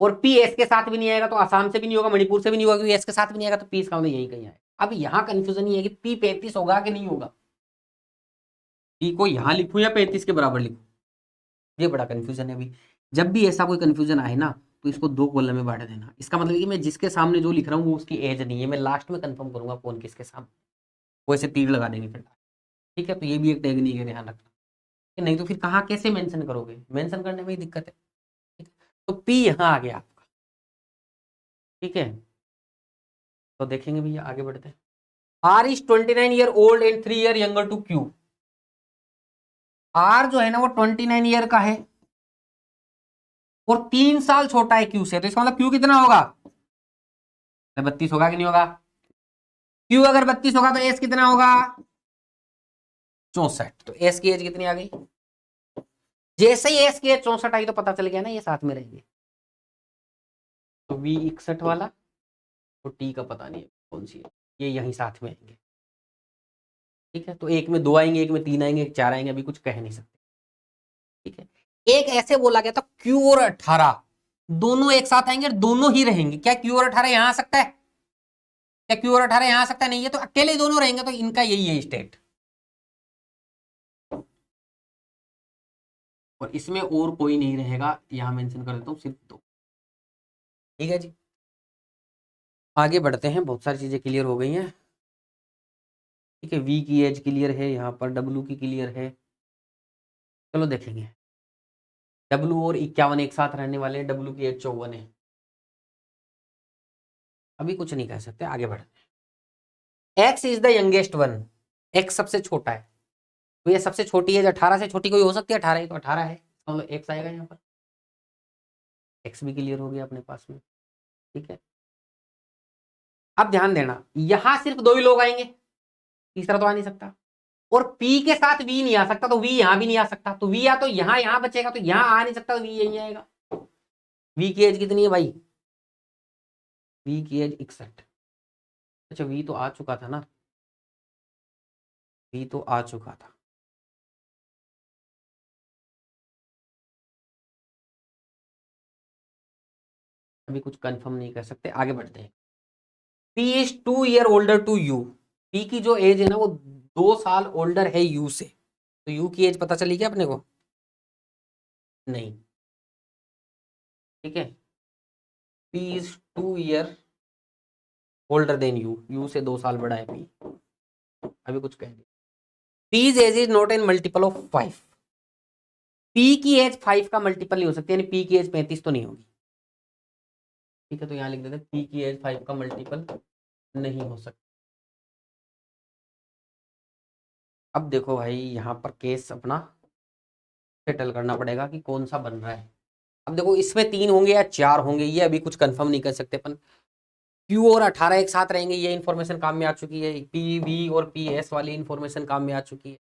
और पी एस के साथ भी नहीं आएगा, तो आसाम से भी नहीं होगा, मणिपुर से भी नहीं होगा, क्योंकि एस के साथ भी नहीं आएगा, तो पी इसका मतलब यहीं कहीं आएगा। अब यहाँ कंफ्यूजन ये है कि पी 35 होगा कि नहीं होगा, पी को यहाँ लिखूं या 35 के बराबर लिखूं, ये बड़ा कंफ्यूजन है। अभी जब भी ऐसा कोई कंफ्यूजन आए ना, तो इसको 2 कॉलम में बांट देना, इसका मतलब कि मैं जिसके सामने जो लिख रहा हूँ वो उसकी एज नहीं है, मैं लास्ट में कंफर्म करूंगा कौन किसके सामने, वो ऐसे तीर लगा देंगे फिर। ठीक है, तो ये भी एक टेक्निक है, ध्यान रखना, नहीं तो फिर कहाँ कैसे मेंशन करोगे, मेंशन करने में ही दिक्कत है। ठीक है, तो पी यहाँ आ गया आपका। ठीक है, तो देखेंगे भैया, आगे बढ़ते हैं। R is 29 year old and 3 year younger to Q, R जो है ना वो 29 ईयर का है और 3 साल छोटा है क्यू से, तो इसका मतलब क्यू कितना होगा, 32 होगा कि नहीं होगा, क्यू अगर 32 होगा तो एस कितना होगा, 64, तो एस की एज कितनी आ गई, जैसे ही एस की एज 64 आई तो पता चल गया ना ये साथ में रहेंगे, तो वी 61 वाला, तो टी का पता नहीं है कौन सी है, ये यहीं साथ में आएंगे। ठीक है, तो एक में 2 आएंगे, एक में 3 आएंगे, एक 4 आएंगे, अभी कुछ कह नहीं सकते। ठीक है, एक ऐसे बोला गया था क्यू और 18 दोनों एक साथ आएंगे, दोनों ही रहेंगे, क्या क्यू और 18 यहां आ सकता है, क्या Q और 18 यहां आ सकता है? नहीं है, तो अकेले दोनों रहेंगे तो इनका यही है स्टेट। और इसमें और कोई नहीं रहेगा, यहां मेंशन कर देता हूं, सिर्फ 2। ठीक है जी, आगे बढ़ते हैं। बहुत सारी चीजें क्लियर हो गई हैं। ठीक है, V की एज क्लियर है, यहाँ पर W की क्लियर है। चलो देखेंगे, W और 51 एक साथ रहने वाले हैं, W की एज 54 है। अभी कुछ नहीं कह सकते, आगे बढ़ते हैं। X is the youngest one, X सबसे छोटा है, तो ये सबसे छोटी है, 18 से छोटी कोई हो सकती है? 18 ही तो 18 है, तो X आएगा यहाँ पर। X भी क्लियर हो गया अपने पास में। ठीक है, अब ध्यान देना, यहां सिर्फ 2 ही लोग आएंगे, तीसरा तो आ नहीं सकता। और P के साथ V नहीं आ सकता, तो V यहां भी नहीं आ सकता, तो V या तो यहां बचेगा, तो यहां आ नहीं सकता, तो V यहीं आएगा। V की एज कितनी है भाई? V की एज 61। अच्छा, V तो आ चुका था ना, V तो आ चुका था। अभी कुछ कंफर्म नहीं कर सकते, आगे बढ़ते हैं। P is 2 year older to U। P की जो एज है ना वो 2 साल ओल्डर है U से, तो U की एज पता चली क्या अपने को? नहीं। ठीक है, P is 2 year older than U से 2 साल बड़ा है P। अभी कुछ कह दिया। P's age is not an multiple of 5। P की एज 5 का मल्टीपल नहीं हो सकती, यानी P की एज 35 तो नहीं होगी। ठीक है, तो यहां लिख देते हैं P की एज 5 का मल्टीपल नहीं हो सकता। अब देखो भाई, यहाँ पर केस अपना सेटल करना पड़ेगा कि कौन सा बन रहा है। अब देखो, इसमें 3 होंगे या 4 होंगे, ये अभी कुछ कंफर्म नहीं कर सकते अपन। Q और 18 एक साथ रहेंगे, ये इन्फॉर्मेशन काम में आ चुकी है। PV और PS वाली इन्फॉर्मेशन काम में आ चुकी है।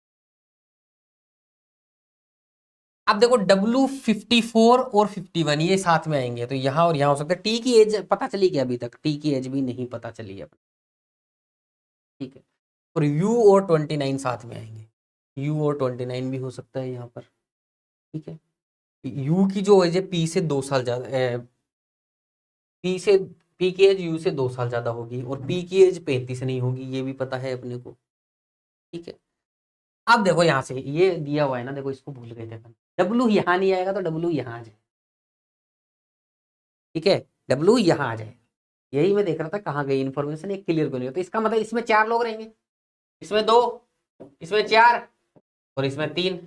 अब देखो, W54 और 51 ये साथ में आएंगे, तो यहां और यहां हो सकता है। T की एज पता चली क्या? अभी तक T की एज भी नहीं पता चली है। ठीक है, और U और 29 साथ में आएंगे, U और 29 भी हो सकता है यहाँ पर। ठीक है, U की जो एज है P से 2 साल ज्यादा, P की एज U से 2 साल ज्यादा होगी, और P की एज 35 नहीं होगी, ये भी पता है अपने को। ठीक है, अब देखो यहां से ये दिया हुआ है ना, देखो इसको भूल गए थे अपन। W यहां नहीं आएगा, तो W यहां आ जाए। ठीक है, W यहां आ जाए, यही मैं देख रहा था कहाँ गई इन्फॉर्मेशन, एक क्लियर क्यों नहीं होता। इसका मतलब इसमें 4 लोग रहेंगे, इसमें 2, इसमें 4 और इसमें 3।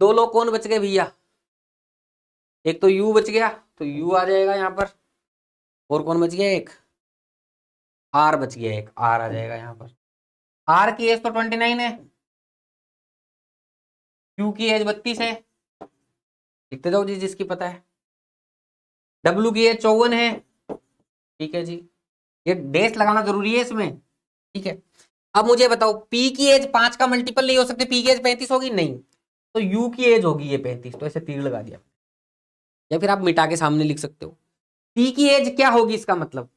2 लोग कौन बच गए भैया? एक तो U बच गया, तो U आ जाएगा यहाँ पर। और कौन बच गया? एक R बच गया, एक R आ जाएगा यहाँ पर। R की एज तो 29 है, Q की एज 32 है, लिखते जाओ जी जिसकी पता है। W की एज 54 है। ठीक है जी, ये डेस लगाना जरूरी है इसमें। ठीक है, अब मुझे बताओ, P की एज 5 का मल्टीपल नहीं हो सकते, P की एज 35 होगी नहीं, तो U की एज होगी ये 35, तो ऐसे तीर लगा दिया। या फिर आप मिटा के सामने लिख सकते हो। P की एज क्या होगी, इसका मतलब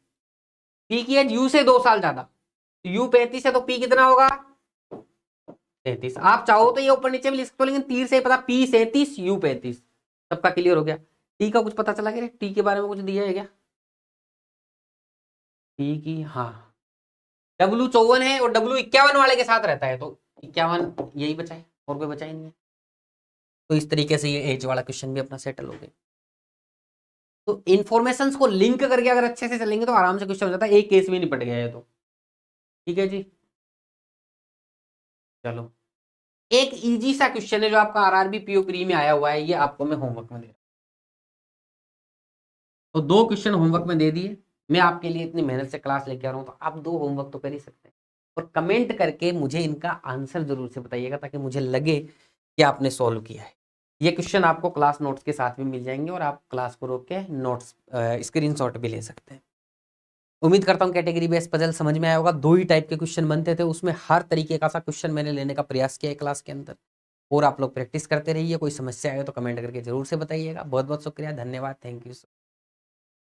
P की एज U से 2 साल ज्यादा, U 35 है, तो P कितना होगा? 33। आप चाहो तो ये ऊपर नीचे भी लिख सकते हो, लेकिन तीर से पता, P 37 U 35। सबका क्लियर हो गया? T का कुछ पता चला क्या? T के बारे में कुछ दिया है क्या? T की, हाँ, W 54 है और W 51 वाले के साथ रहता है, तो 51 यही बचा है, और कोई बचा ही नहीं है। तो इस तरीके से ये एज वाला क्वेश्चन भी अपना सेटल हो गया। तो इन्फॉर्मेशन को लिंक करके अगर अच्छे से चलेंगे तो आराम से क्वेश्चन हो जाता है, एक केस में निपट गया है तो। ठीक है जी, चलो एक इजी सा क्वेश्चन है जो आपका आरआरबी पीओ प्री में आया हुआ है, ये आपको मैं होमवर्क में दे रहा हूं। तो 2 क्वेश्चन होमवर्क में दे दिए, मैं आपके लिए इतनी मेहनत से क्लास लेके आ रहा हूं, तो आप 2 होमवर्क तो कर ही सकते हैं। और कमेंट करके मुझे इनका आंसर जरूर से बताइएगा, ताकि मुझे लगे कि आपने सॉल्व किया है। ये क्वेश्चन आपको क्लास नोट्स के साथ भी मिल जाएंगे, और आप क्लास को रोक के नोट्स स्क्रीनशॉट भी ले सकते हैं। उम्मीद करता हूँ कैटेगरी बेस्ड पजल समझ में आया होगा। 2 ही टाइप के क्वेश्चन बनते थे, उसमें हर तरीके का सा क्वेश्चन मैंने लेने का प्रयास किया है क्लास के अंदर। और आप लोग प्रैक्टिस करते रहिए, कोई समस्या आए तो कमेंट करके जरूर से बताइएगा। बहुत बहुत शुक्रिया, धन्यवाद, थैंक यू।